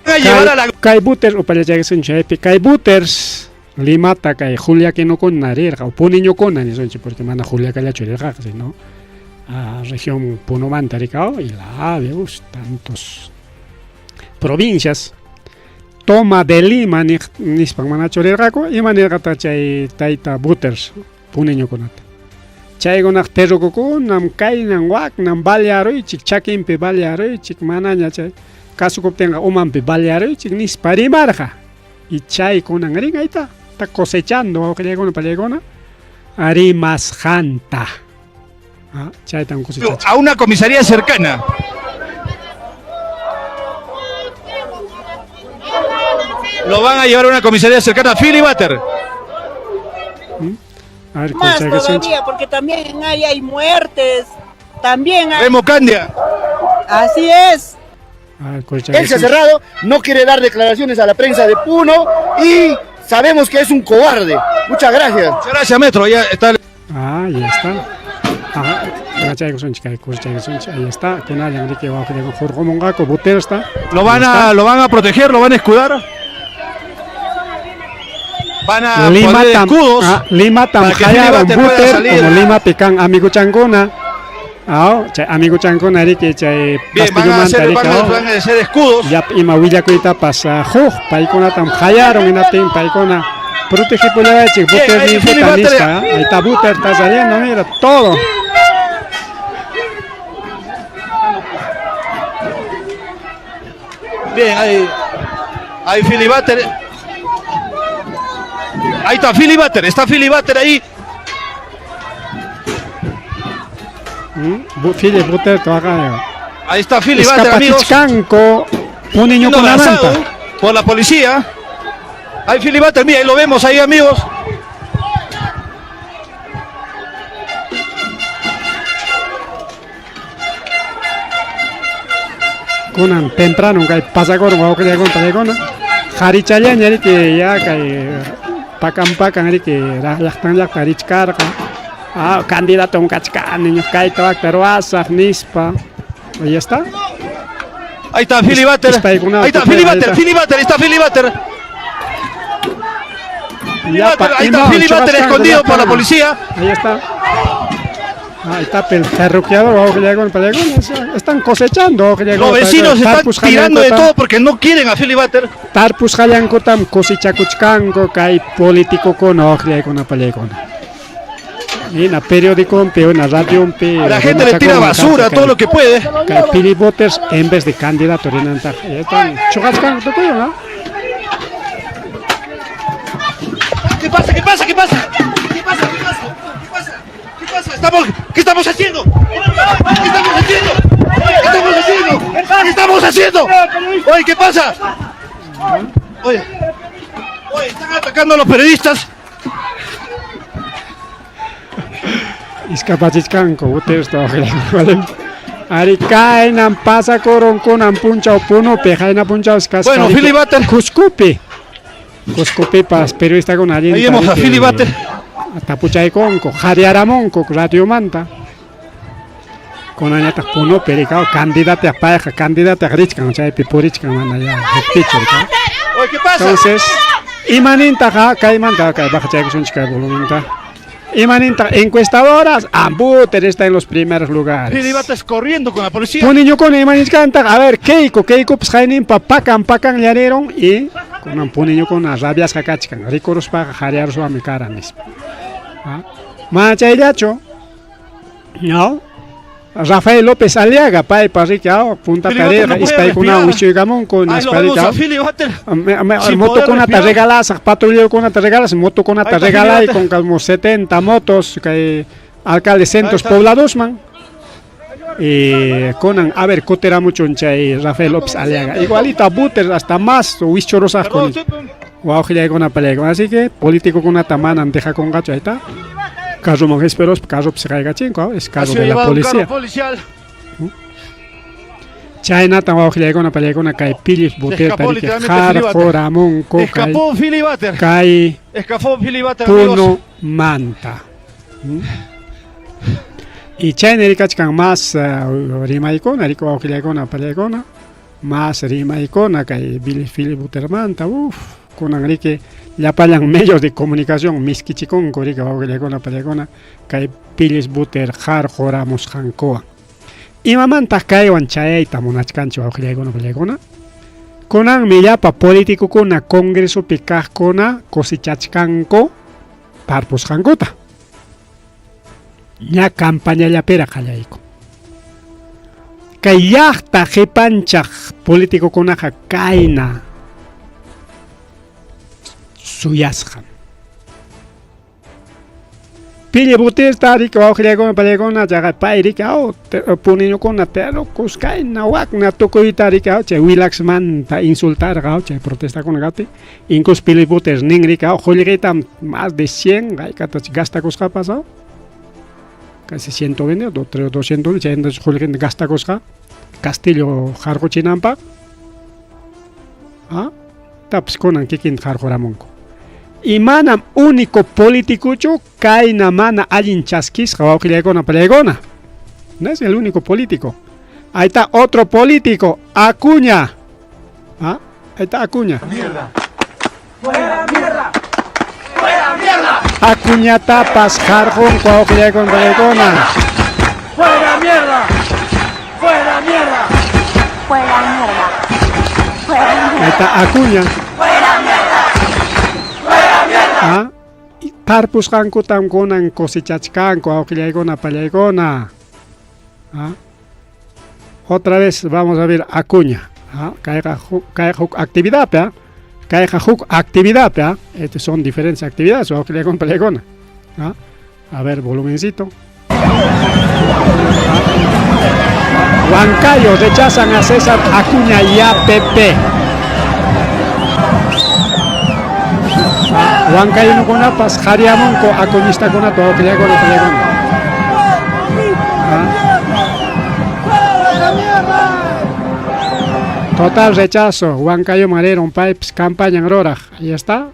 A llevar a la... Kai Butters o para llegar a Chaipe, Kai Butters Limata Kai Juliaca no con Narerga o Puniño con Nanisonchi porque manda Juliaca la chorerga, ¿no? A región Puno Mantaricao y la Aveus, tantos provincias. Toma de Lima ni spangmana chorergaco y manera chay taita Butters Puniño conata. Chay gonak terrococó nam kai nam wak nam balearoy chik chakin pe balearoy chik manaña chay. Caso que obtenga un pe balearoy chik ni sparimarja. Y chay con angring ahí está cosechando o que llega una palegona. Arimas janta. Chay tan cosechando. A una comisaría cercana. Lo van a llevar a una comisaría cercana a Philip Butter. Más todavía, porque también en área hay muertes. También hay... Remo Candia. Así es. Él se ha cerrado, no quiere dar declaraciones a la prensa de Puno y sabemos que es un cobarde. Muchas gracias. Muchas gracias, Metro. Ya está. Ya está. Ahí está. Con alguien que va a hacer con Jorge Mongaco, Butter está. Lo van a proteger, lo van a escudar. Van a poner escudos. Lima tamjayaron Butter como Lima pecan amigo changona. Amigo changona que chay pastillo van a hacer escudos. Ya ima huilla cuita pasa paikona tamjayaron en aten paikona. Protege por la chic Butter ni futanista. Ahí está Butter, está saliendo, mira todo. Bien, ahí Philip Butter. Ahí está Philip Butter ahí. Philip Butter acá. Ahí está Philip Butter, amigos. Un niño con la manta. Por la policía. Ahí Philip Butter, mira, ahí lo vemos ahí, amigos. Kunan temprano que pasa con que le conta de cona. Harichaya que ya que pakan riki llaqtan rich karqa candidato un kachkan niños kayta waktaruasaq nispa ahí está. Ahí está Filibater. Ahí está Filibater. Filibater. Está Filibater. Ahí está Filibater escondido por la policía. Ahí está. Ahí está el terruqueador. Están cosechando. Los vecinos están tirando de todo porque no quieren a Filibater. Tarpus Jayanko tam cosichakuchkanko kay político con una pelea. Y en el periódico, en la radio, la gente le tira basura, todo lo que puede. Pili voters en vez de candidato. ¿Qué pasa? ¿Qué pasa? ¿Qué pasa? ¿Qué pasa? ¿Qué pasa? ¿Qué pasa? ¿Qué pasa? ¿Qué estamos haciendo? ¿Qué estamos haciendo? ¿Qué estamos haciendo? ¿Qué estamos haciendo? Oye, ¿qué pasa? Oye, están atacando a los periodistas. Iskapachishkanko, ustedes trabajan. Arikainan pasa koron kunan punchao puno pejaina punchao skaskai. Bueno, Filibater. Cuscupi pas periodista con alguien. Ahí vemos a Filibater. Tapuchay conco, Jariaramonco, Radio Manta. Con añata puno pericao, candidata a pareja, candidata a richkan, chay pipurichkan manaya. Oye, ¿qué pasa? Entonces, imaninta ja, caimanta, baja chay sunchka voluminta. Imaninta, encuestadoras, Ambuter está en los primeros lugares. Filibater corriendo con la policía. Poniño con Imaninchkanta, a ver, Keiko, pues jainin pakan llaneron y con un poniño con las rabias kakachkan, ricoros para jarear su amicaranis. Machaylacho, ¿no? Rafael López Aliaga, pai parriquao, punta tareja, ispaikuna, uichuigamon con ispaikao. Moto con una regalas, patrullero con una regalas, moto con una regala y con como 70 motos, que alcalde centros poblados, man. Y con, a ver, cotera mucho en chay, Rafael López Aliaga. Igualito a Buter, hasta más, uichorosas con. Wow, que con una pelea. Así que, político con una tamana, deja con gacho, ahí está. Caso Monjesperos, caso Psicagachinko, es caso de la policía. China también va con una pelea con una caipilis, botella, Joramón, Coca. Escapó Filibater. Cai. Escapó Filibater. Puno Manta. Y China ericachkan más rimaicona, rico va con una pelea con más rimaicona, Cai Filibuter Manta, con Enrique. Ya palan medios de comunicación, miskichikon, corica, con la pelegona, que pilis buter, jar, joramos, jancoa. Y mamantas caewan chaeita, monachcancho, con la pelegona. Conan millapa político con una congreso picaj con una cosichachcanco, parpos jancota. Ya campaña ya pera callaiko. Kayachta jepanchaj político con una caina. Suyasjan. Pille butir tarik o con pelegona jaga pairik au punino con na tero kuskai na wak na tokoi tarik au che wilax man ta insultar gao che protesta con gati incus pille butir ningrik au joligueta más de 100 gai katas gasta cosca pasado casi 120 o 200 che endes joligueta gasta cosca Castillo jargo chinampa taps conan kikin jargo ramonco. Y manam único político kaina mana allin chasquis con pelegona. No es el único político. Ahí está otro político, Acuña. Ahí está Acuña. Mierda. Fuera mierda. Fuera mierda. Acuña tapas jargon con pelegona. Fuera mierda. Fuera mierda. Fuera mierda. Fuera mierda. Ahí está Acuña. Fuera mierda. Tarpus kanko tam konan cosechachkanko auquilegona palegona. Otra vez vamos a ver Acuña. Caiga actividad, caiga actividad, estas son diferentes actividades, auquilegona palegona. A ver, volumencito. Huancayo rechazan a César Acuña y APP. Huancayo no conapas, Jariamonco, Acuñista con a todo que le hago lo que le hago. Total rechazo, Huancayo Marero, un pipes, campaña en Roraj, ahí está.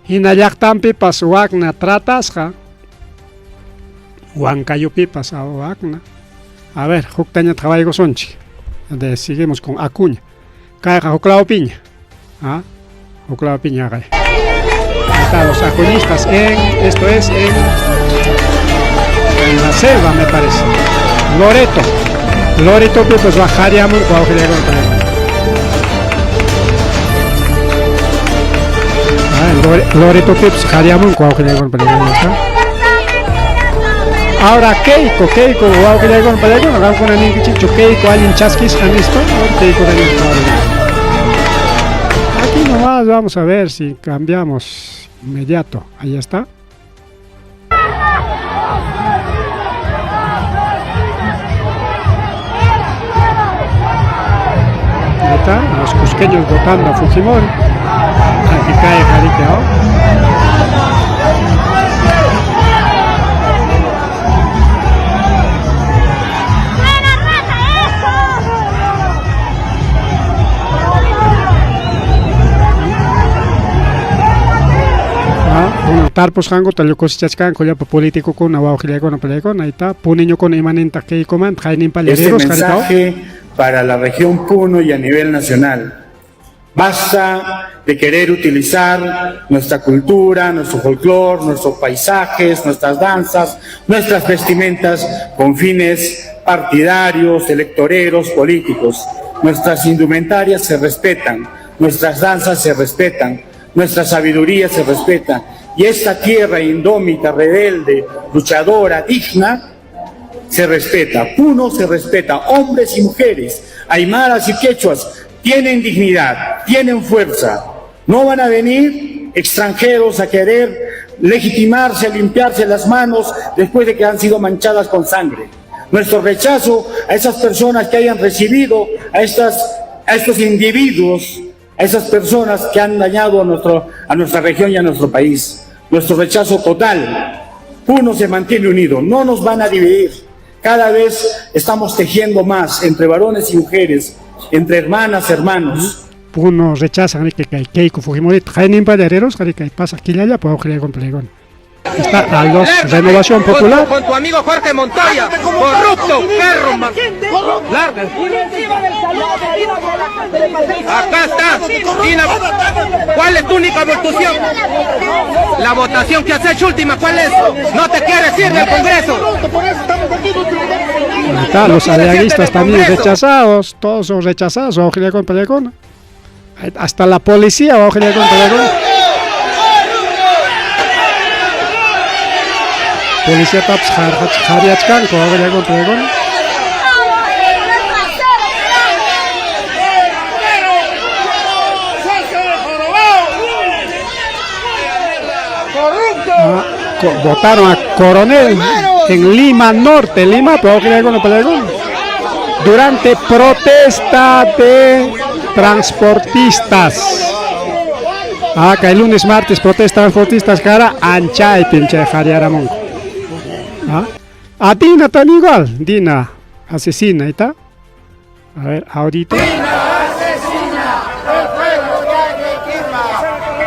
Hinallaqtanpipas waqna tratasqa Huancayupipas waqna. A ver, huktañata hawayk'usunchik. Seguimos con Acuña. Kayqa huklaw piña. ¿Ah? Huklaw piña kay. Están los acuñistas esto es en la selva me parece. Loreto pues bajaríamos Loreto pues bajaríamos ahora Keiko Keiko alguien chasquis Keiko aquí nomás vamos a ver si cambiamos inmediato. Ahí está. Ahí está, los cusqueños votando a Fujimori. Aquí cae Jariqueo. Tarpos hango talukosichachkan kollapa político con awaujilegon pelegon ahí está puniño con imanenta que coman jainin palereros este mensaje para la región Puno y a nivel nacional. Basta de querer utilizar nuestra cultura, nuestro folclore, nuestros paisajes, nuestras danzas, nuestras vestimentas con fines partidarios, electoreros, políticos. Nuestras indumentarias se respetan, nuestras danzas se respetan, nuestra sabiduría se respeta. Y esta tierra indómita, rebelde, luchadora, digna, se respeta. Puno se respeta. Hombres y mujeres, aymaras y quechuas, tienen dignidad, tienen fuerza. No van a venir extranjeros a querer legitimarse, limpiarse las manos después de que han sido manchadas con sangre. Nuestro rechazo a esas personas que hayan recibido, a estos individuos, a esas personas que han dañado a nuestra región y a nuestro país. Nuestro rechazo total. Puno se mantiene unido, no nos van a dividir. Cada vez estamos tejiendo más entre varones y mujeres, entre hermanas, hermanos. Puno rechaza que Keiko Fujimori traen palereros que pasa aquí allá para ojear con plegón. Está a los Renovación Popular. Con tu amigo Jorge Montoya, corrupto, perro, larga. Acá está, Dina. ¿Cuál es tu única votación? La votación que has hecho última, ¿cuál es? No te quieres ir del Congreso. Ahí está, los aliaguistas también rechazados, todos son rechazados, ojear con plegón. Hasta la policía va a ojear con plegón. Policía taps hariachkan ko agregon pregon. Votaron a Coronel en Lima Norte, Lima, pero agregon pregon. Durante protesta de transportistas. Que el lunes, martes, protesta transportistas cara ancha y pinche jariaramón. A Dina tan igual, Dina asesina, ¿ahí está? A ver, ahorita. Dina asesina, el pueblo ya legitima.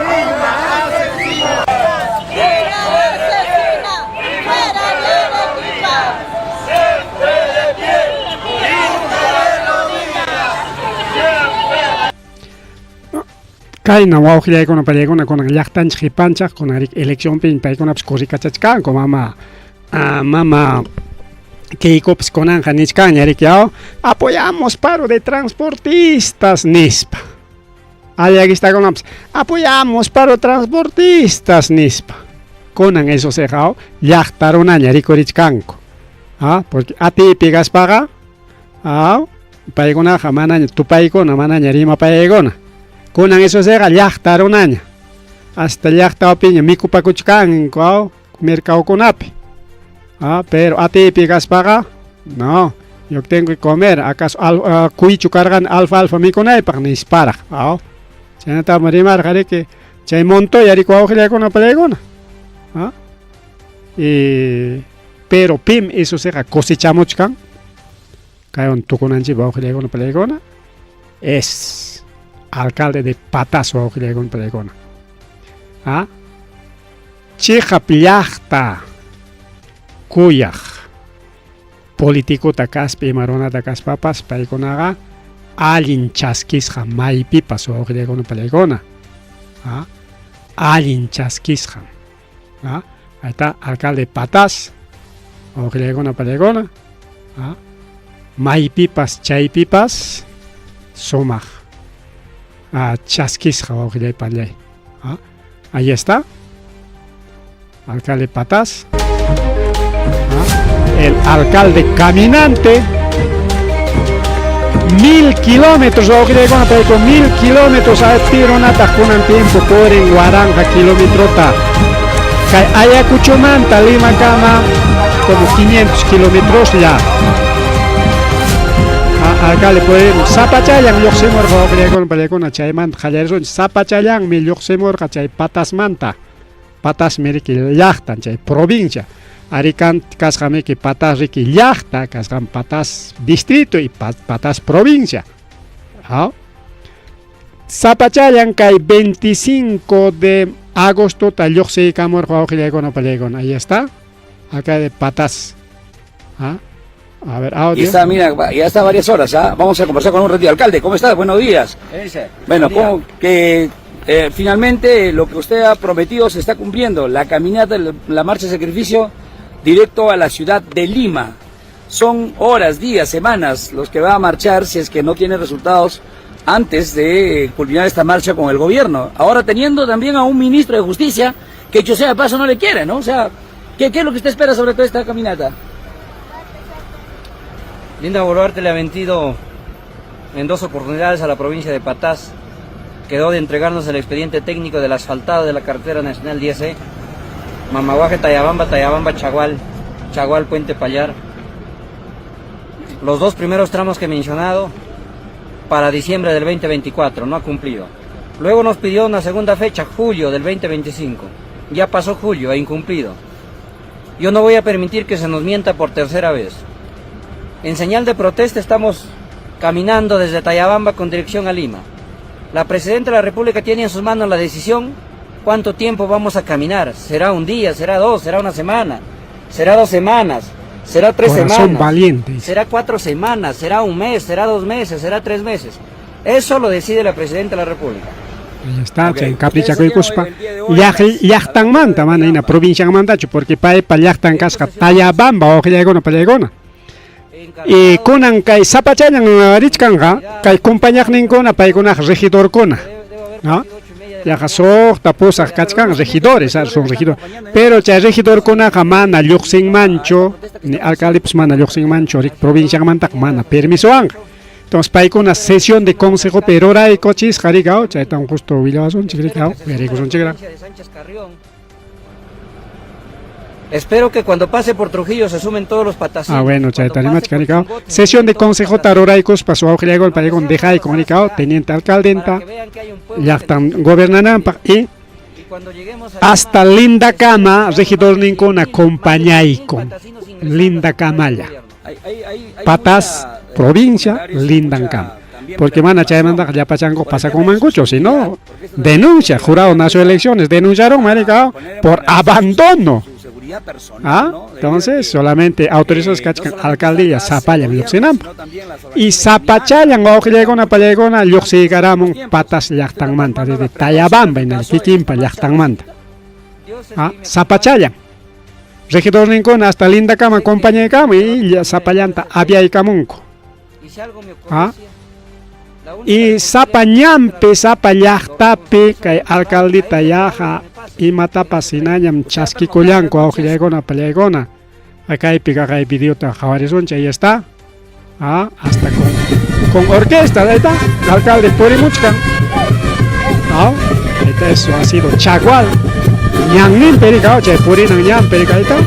Dina asesina. Dina asesina, fuera de Arequipa. Siempre de pie, siempre Kaina wauhila con palegona con llaqtan chipancha con elección pin paikona pscoricachachkan con mama Keiko con Anja Nichcaña, apoyamos paro de transportistas Nispa. Allá aquí está con apoyamos paro transportistas Nispa. Conan eso sejao, yachtaron aña ricorichcanco. Porque a ti pigas paga, paigona jamana, tu paigona, manaña rima paigona. Conan eso seja, yachtaron aña. Hasta yachta opiña, miku pacuchcan, mercado con api. Pero a ti pigas paga, no, yo tengo que comer, acaso cuichu cargan alfa mi con ahí para ni dispara, se nota marimar que se montó y arico aujile con una pelegona, pero pim eso será cosechamos can, cae un tucunanchi aujile con una pelegona, es alcalde de Patazo aujile con pelegona, chihap llaqta kuyaq politikuta kaspi imarunata kaspapas paykunaqa allin chaskisqa maypipas wawqillaykuna pallaykuna allin chaskisqa ahí está alcalde Patas wawqillaykuna pallaykuna maypipas chaypipas sumaq chaskisqa wawqillay pallay ahí está alcalde Patas, el alcalde caminante, 1000 kilómetros, con 1000 kilómetros a tironata con un tiempo por en Guaranja kilometrota, Ayacuchumanta, Lima Cama, como 500 kilómetros ya. Alcalde pues Zapachayang Yoxemor con Chayman Jalerson Zapachayang mi Yoxemor Chay Patas Manta Patas Meriki Yachtan Chay provincia Arikan Casjameki Patas Riki Yachta Casjam Patas distrito y Patas provincia Zapachayang Kay 25 de agosto ta Yoxei Camor Juaujilekon ahí está acá de Patas a ver, audio. Y está, mira, ya está varias horas, vamos a conversar con un ratito. Alcalde, ¿cómo está? Buenos días. Bueno, como que finalmente lo que usted ha prometido se está cumpliendo. La caminata, la marcha de sacrificio directo a la ciudad de Lima. Son horas, días, semanas los que va a marchar si es que no tiene resultados antes de culminar esta marcha con el gobierno. Ahora teniendo también a un ministro de Justicia que dicho sea de paso no le quiere, ¿no? O sea, ¿qué es lo que usted espera sobre toda esta caminata? Linda Boluarte le ha mentido en 2 oportunidades a la provincia de Patas. Quedó de entregarnos el expediente técnico del asfaltado de la carretera nacional 10E. Mamaguaje, Tayabamba, Chagual, Puente Payar. Los 2 primeros tramos que he mencionado para diciembre del 2024, no ha cumplido. Luego nos pidió una segunda fecha, julio del 2025. Ya pasó julio, ha incumplido. Yo no voy a permitir que se nos mienta por tercera vez. En señal de protesta estamos caminando desde Tayabamba con dirección a Lima. La Presidenta de la República tiene en sus manos la decisión cuánto tiempo vamos a caminar. ¿Será un día? ¿Será 2? ¿Será una semana? ¿Será 2 semanas? ¿Será 3 semanas? Valientes. ¿Será 4 semanas? ¿Será un mes? ¿Será 2 meses? ¿Será 3 meses? Eso lo decide la Presidenta de la República. Ahí está, en Capricha Coicuspa. Yachtan Manta, man, en la provincia de Mandacho, porque para Yachtan Casca, Tayabamba, o Palegona. Y kunan kay Zapachayang richkanga kay compañak ninkuna paykuna regidor kuna yaqa suqta pusaq kachkan regidores son regidores pero chay regidor kuna mana lluqsinmanchu ni alcalde pues mana lluqsinmanchu rik provincia manta mana permiso anga entonces paykuna sesión de consejo pero ray cochis jarigao chay tan justo vilason chigrikao verikuson chigra. Espero que cuando pase por Trujillo se sumen todos los patasinos. Bueno, Chaytarimach Caricao. Sesión de consejo Taroraicos pasó a Ojiliago el Palegón deja y comunicado, teniente alcaldenta, ya están gobernando y hasta Linda Cama, regidor Nincona, acompañaico. Linda Camaya. Patas, provincia, Linda Cama. Porque mana Chaymanda ya pachango pasa con Mancucho, si no, denuncia, jurado nacional de elecciones, denunciaron, maricao, por abandono. Entonces solamente autorizados que alcaldía Zapallan Luxinam y Zapachayan o Ojillegona Palegona Luxigaramon Patas Yachtan Manta desde Tayabamba en el Kikimpa Yachtan Manta Zapachayan regidor Nincona hasta Linda Cama compañía de Cama y Zapallanta Abia y Camunco y Zapañampe Zapallachtape que alcaldita Yaja y matapa sinayam chasquicollanco a Ojillegona Palegona acá hay pica hay video ta javarezoncha ahí está hasta con orquesta ahí está el alcalde Purimuchcan eso ha sido Chagual ñangnin pericao chay Purinan ñam pericao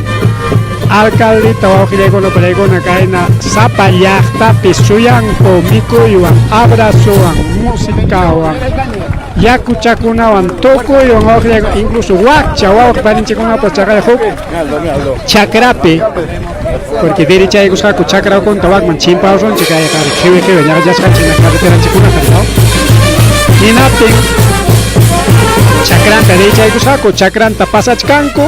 alcaldita Ojillegona Palegona caena Zapallachtape suyanco micuyuan abrazoan musicawan yakuchakunawan tokuyon incluso wakcha parinchikuna pues chakrape porque derecha kushaku chakra con tabakman chimpawson chikay kari khiwe ya chachkan china carretera chikuna carretera inaten chakranta reychaykusaku chakranta pasachkanku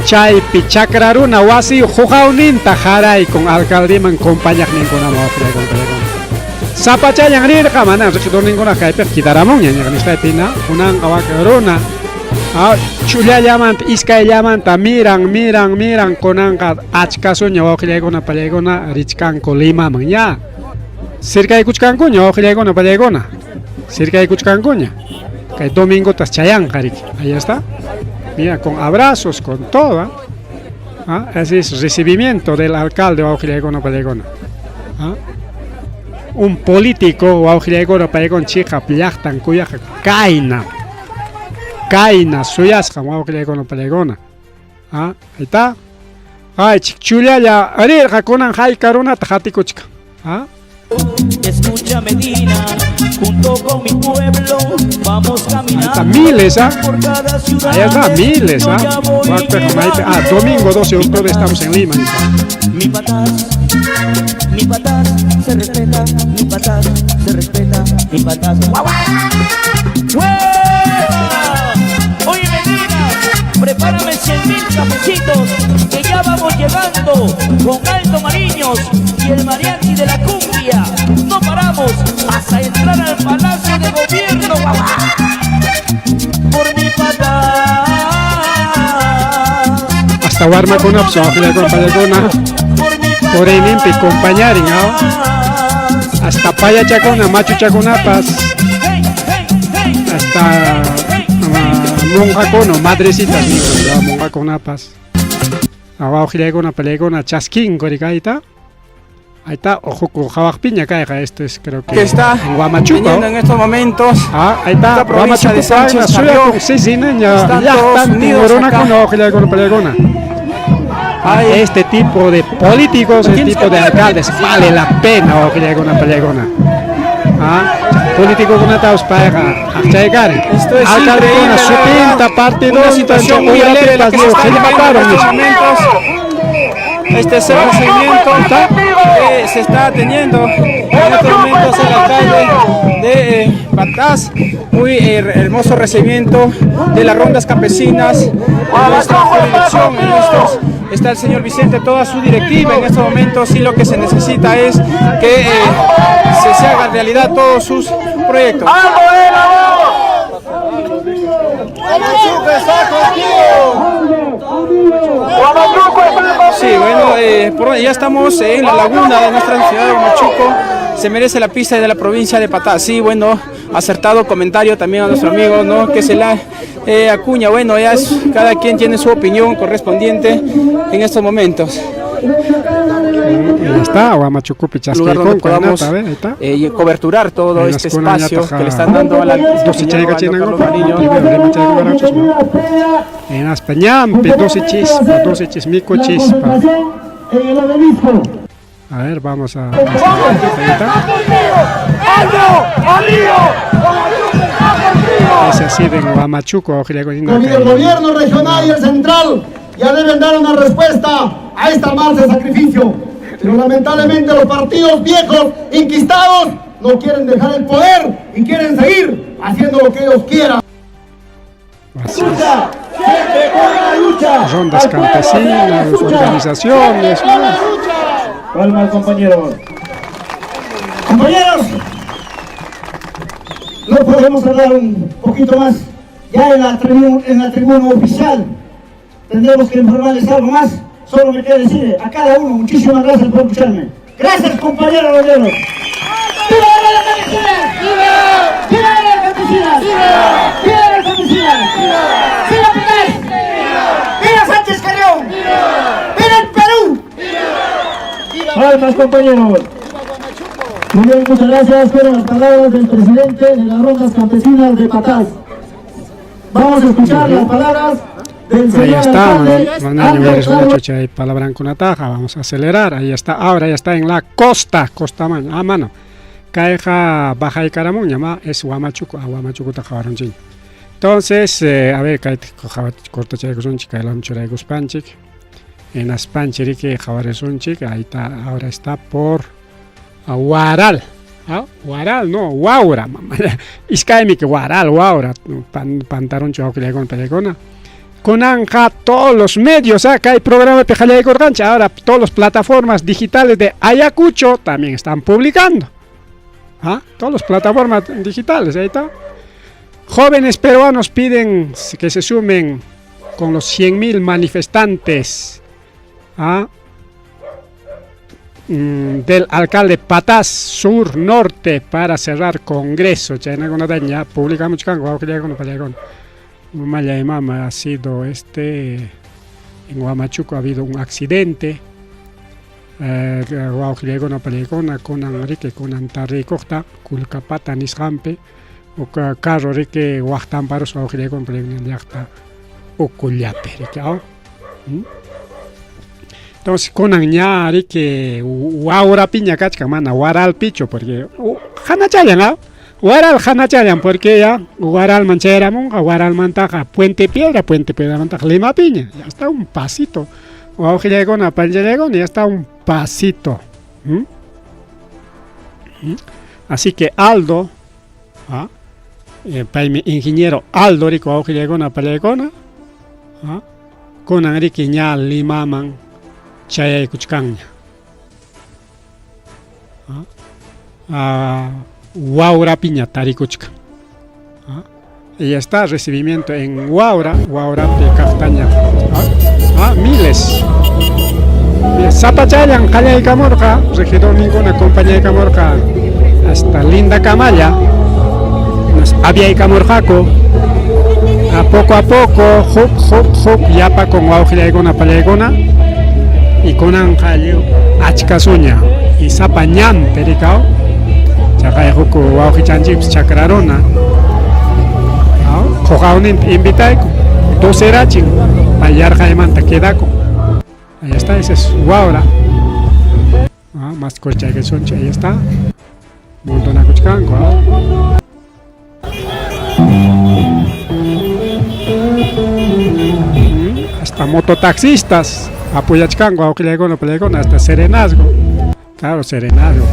chaypi chakraruna wasi jujawninta jaraykun alcaldeman compañaqninkunaman waqtilaykunqa sapachayan rirqa mana regidorninkuna kaypi quidaramunña ñaqnishqaypina kunanqa wakruna chullallaman iskayllamanta miran kunanqa achkasuña wawqillaykuna pallaykuna richkanku Limaman ña sirkaykuchkankuña wawqillaykuna pallaykuna sirkaykuchkankuña kay domingotas chayanqa riki ahí está mira con abrazos con todo ese es recibimiento del alcalde wawqillaykuna pallaykuna un político wawqillaykuna pallaykuna chiqap llaqtan kuyaqa kayna suyasqa wawqillaykuna pallaykuna ahí está chullalla rirqa kunan haykarunata hatikuchka Escucha Medina, junto con mi pueblo, vamos caminando. Ahí está miles, por cada ciudad. Ahí está miles, domingo 12 de octubre estamos en Lima. Mi pataz se respeta, mi pataz se respeta, mi pataz. Oye Medina, prepárame 100.000 cafecitos, que ya vamos llegando con Alto Mariños y el mariachi de la cumbia. No paramos hasta entrar al Palacio de Gobierno. Por mi pataz. Hasta Warma con opción, por el impi compañarin, hasta Paya Chacona, Machu Chaconapas, hasta Monjacono, Madrecitas, Monjaconapas, abajo Gilegona, Pelegona, Chasquín, Coricaita. Ahí está, ojo con Jabajpiña caiga, esto es creo que está en Huamachuco. En estos momentos. Ahí está, la provincia de Sánchez Carrión. Sí, niña. Están todos unidos acá. Este tipo de políticos, este tipo de alcaldes, vale la pena político con ataos para llegar. Esto es alcalde con una supinta partido, una situación muy alegre la que se está viviendo en estos momentos. Este es el recibimiento que se está teniendo en estos momentos el alcalde de Pataz. Muy hermoso recibimiento de las rondas campesinas de nuestra jurisdicción. En estos está el señor Vicente, toda su directiva en estos momentos, y lo que se necesita es que se hagan realidad todos sus proyectos. Sí, bueno, ya estamos en la laguna de nuestra ciudad de Huamachuco. Se merece la pista de la provincia de Pataz. Sí, bueno, acertado comentario también a nuestro amigo, ¿no? Que se la acuña. Bueno, ya cada quien tiene su opinión correspondiente en estos momentos. Ahí está, Huamachuco, lugar donde podamos coberturar todo este espacio que le están dando a la en Aspeñampi, 12 chispas, mico chispa. A ver, vamos a es así de Huamachuco. Con el gobierno regional y el central ya deben dar una respuesta a esta marcha de sacrificio. Pero lamentablemente los partidos viejos, inquistados, no quieren dejar el poder y quieren seguir haciendo lo que ellos quieran. Lucha, siempre con la lucha. Rondas campesinas, organizaciones. Calma, compañeros. Compañeros, no podemos hablar un poquito más. Ya en la tribuna oficial tendremos que informarles algo más. Solo me queda decir a cada uno muchísimas gracias por escucharme. Gracias, compañeros roderos. ¡Viva la campesina! ¡Viva la campesina! ¡Viva la campesina! ¡Viva Pataz! ¡Viva Sánchez Carrión! ¡Viva el Perú! ¡Palmas, compañeros! Muy bien, muchas gracias. Fueron las palabras del presidente de las rondas campesinas de Pataz. Vamos a escuchar las palabras. Ahí está, palabra con ataja, vamos a acelerar, ahí está, ahora ya está en la costa mano, Caeja Baja y Caramón, llama es Huamachuco, Huamachuco tajaron chin. Entonces, a ver, corta chaycunchik, el anchura Guspanchik, en Aspanchiri que jabaresunchik, ahí está, ahora está por Huaral, Waral, no, Waura. Iskaimi que Waral, Waura. Pantaron chauquilegón, pelegona. Conanja todos los medios, acá hay programa de Pejalea y Corgancha. Ahora todas las plataformas digitales de Ayacucho también están publicando. Todas las plataformas digitales, ahí está. Jóvenes peruanos piden que se sumen con los 100.000 manifestantes del alcalde Patás Sur Norte para cerrar Congreso. Ya publicamos Mama ha sido en Huamachuco ha habido un accidente. Con Enrique con Antarricosta, Kulcapata Nisrampe, o carro Rique Huachtamparos, con Pregnandiacta, o Culiape. Entonces, con Añari que Waura Piña Cachcamana, Waral Picho, porque Hanachayan, Waral Hanachayan, porque ya Waral Manchera Monja, Waral Mantaja, Puente Piedra Mantaja, Lima Piña, ya está un pasito. Guaujilegona, Pallegón, ya está un pasito. Así que Aldo, ingeniero Aldo Rico Guaujilegona, Pallegona, con Enrique Ñal, Limaman, Chaya y Cuchcaña. Waura Piña, Taricuchca. Y ya está, recibimiento en Waura de Castaña. Miles. Zapachayan, Calla y Camorca, regidor ninguna compañía de Camorca, hasta Linda Camaya, Abia y Camorjaco, a poco, hop, yapa con Guaujila y Gona Palegona, y con Anjalio, Achcasuña, y Zapañán, Pericao, Chacayajuco, Guaujichanchips, Chacrarona, Jojaun invitaico, Doserachin, Payar Jaimanta Quedaco. Ahí está, ese es Waura. Más corcha que soncha, ahí está. Montona Cuchcanco. Hasta mototaxistas. Apuyachcango, Auquilegón, Pelegón, hasta Serenazgo. Claro, Serenazgo.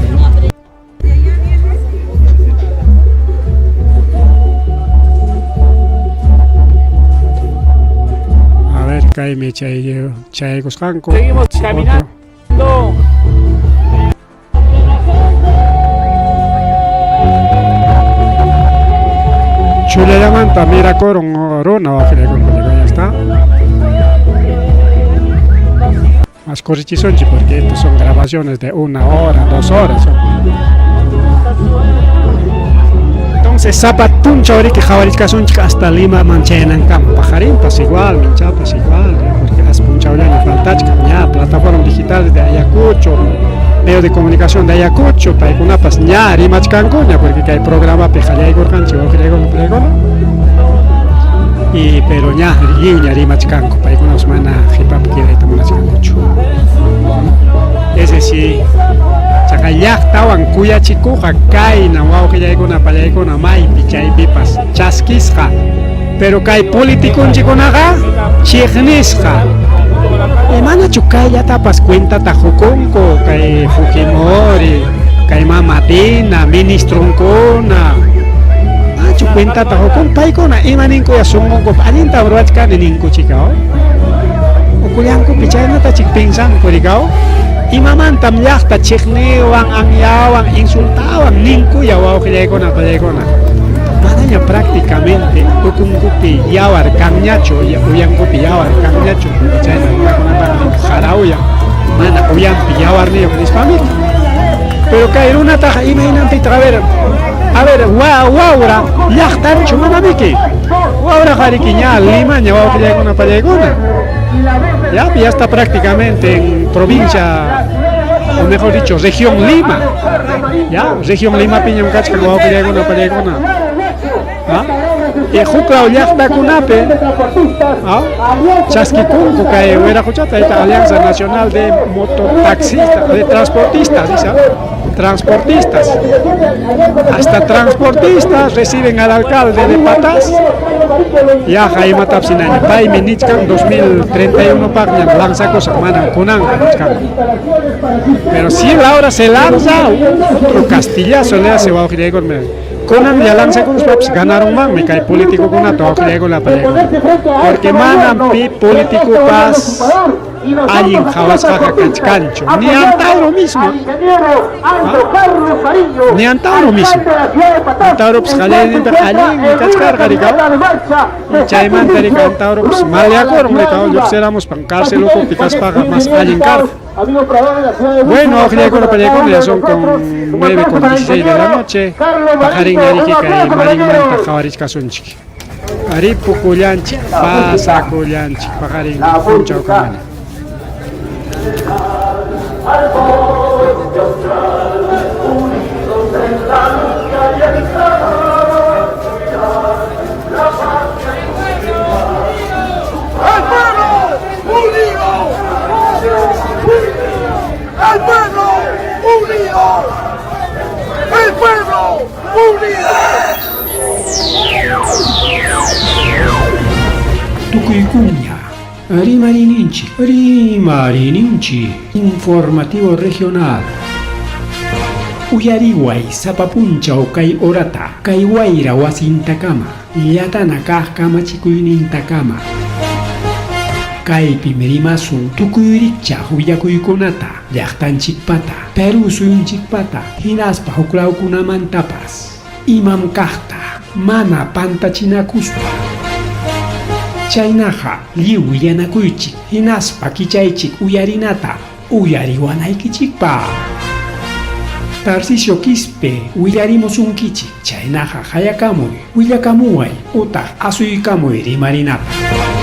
Caime Chay Cuscanco. Seguimos caminando. Chule Yamanta, mira Coron, Rona, ya está. Más corrichizonchi, porque estos son grabaciones de 1 hora, 2 horas. Entonces, Zapatuncha, ahorita que Javaricas son hasta Lima, Manchenan, Pajarintas igual, Minchapas igual, porque las punchaulas no faltan, ya, plataformas digitales de Ayacucho, medios de comunicación de Ayacucho, para que una pas ya, Rimach Cancuña, porque hay programa Pejalea y Gorganchi, y pero ya, Rimach Canco, para que una semana hip-hop quiere también Ayacucho. Es decir, Chacayactawan Cuyachicuja, Kaina, Guaujilegona, Palegona, Mai, Pichay, Pipas, Chasquisja, pero Kai Politikun Chiconaga, Chignisja. Y mana Chucaya tapas cuenta Tajuconco, Kai Fujimori, Kai Mamatina, Ministruncona. Machu cuenta Tajucon, Paicona, Imaninco y Asungo, Aninta Bruachka, Ninco Chicao. Oculianco, Pichay, Nata Chicpinsan, Coricao. Y mamantam yachta chignewan, anyawan, insultaban, ninku yawaujillegona, palegona. Manaña prácticamente, ukunkupi yawar kanñacho, uyankupi yawar kanñacho, chayna uyakunata jarauya, mana uyampi yawar niyo nispamit. Pero caer una taja, imagínate, a ver, Waura, yachtancho, manamiki. Waura jariquiña, Lima, yawaujillegona, palegona. Ya está prácticamente en provincia, o mejor dicho, región Lima. Ya, región Lima, Piñón Cachca, Guauquilegona, Palegona. Y Jucla Ollachta Cunape, Chasquicunco, que hubiera escuchado esta Alianza Nacional de Mototaxistas, de Transportistas, dice. transportistas. Hasta transportistas reciben al alcalde de Patas. Ya Jaime Tapsinani, Paime Nichkan 2031 Pagnan, lanza cosa manan Kunan. Pero si él ahora se lanza, otro castillazo le hace a Ojiriego. Conan ya lanza con los paps, ganaron más, me cae político con la Ojiriego la pelea. Porque manan pi político paz. Allí en Jabascaja Cancho, ni Antauro mismo. Ni Antauro mismo. Antauro pues jalén en Cachcar garicao. Y Chayman garicao Antauro pues mal de acuerdo, garicao. Yo éramos pancarse loco, picas paga más allí en car. Bueno, Ojiriego la pelea ya son con 9:16 de la noche. Pajarín Ariquica y Marín Manta Javarich Casunchi. Aripo Cullanchi, pasa Cullanchi, Pajarín, Punchao Camana. Tucuycuña, Arimarinинchi, informativo regional. Uyariway, Sapapunchao, Kai Orata, Kai Guaira, Wasintakama, Yatana Kama Chikuynintakama. Kai Pimerimasu, Tukuyricha, Huyakuykunata, Yachtanchikpata, Peru Suyunchikpata, Hinaspa Huklaukunamantapas, Imam Kahta, Mana Pantachinakuspa. Chaynaja, liu yanakuychik, hinaspa kichaychik uyarinata, uyariwanaykichikpa. Tarcisio Quispe, uyarimosunkichik, chaynaja hayakamuy, willakamuay, utaq asuykamuy rimarinata.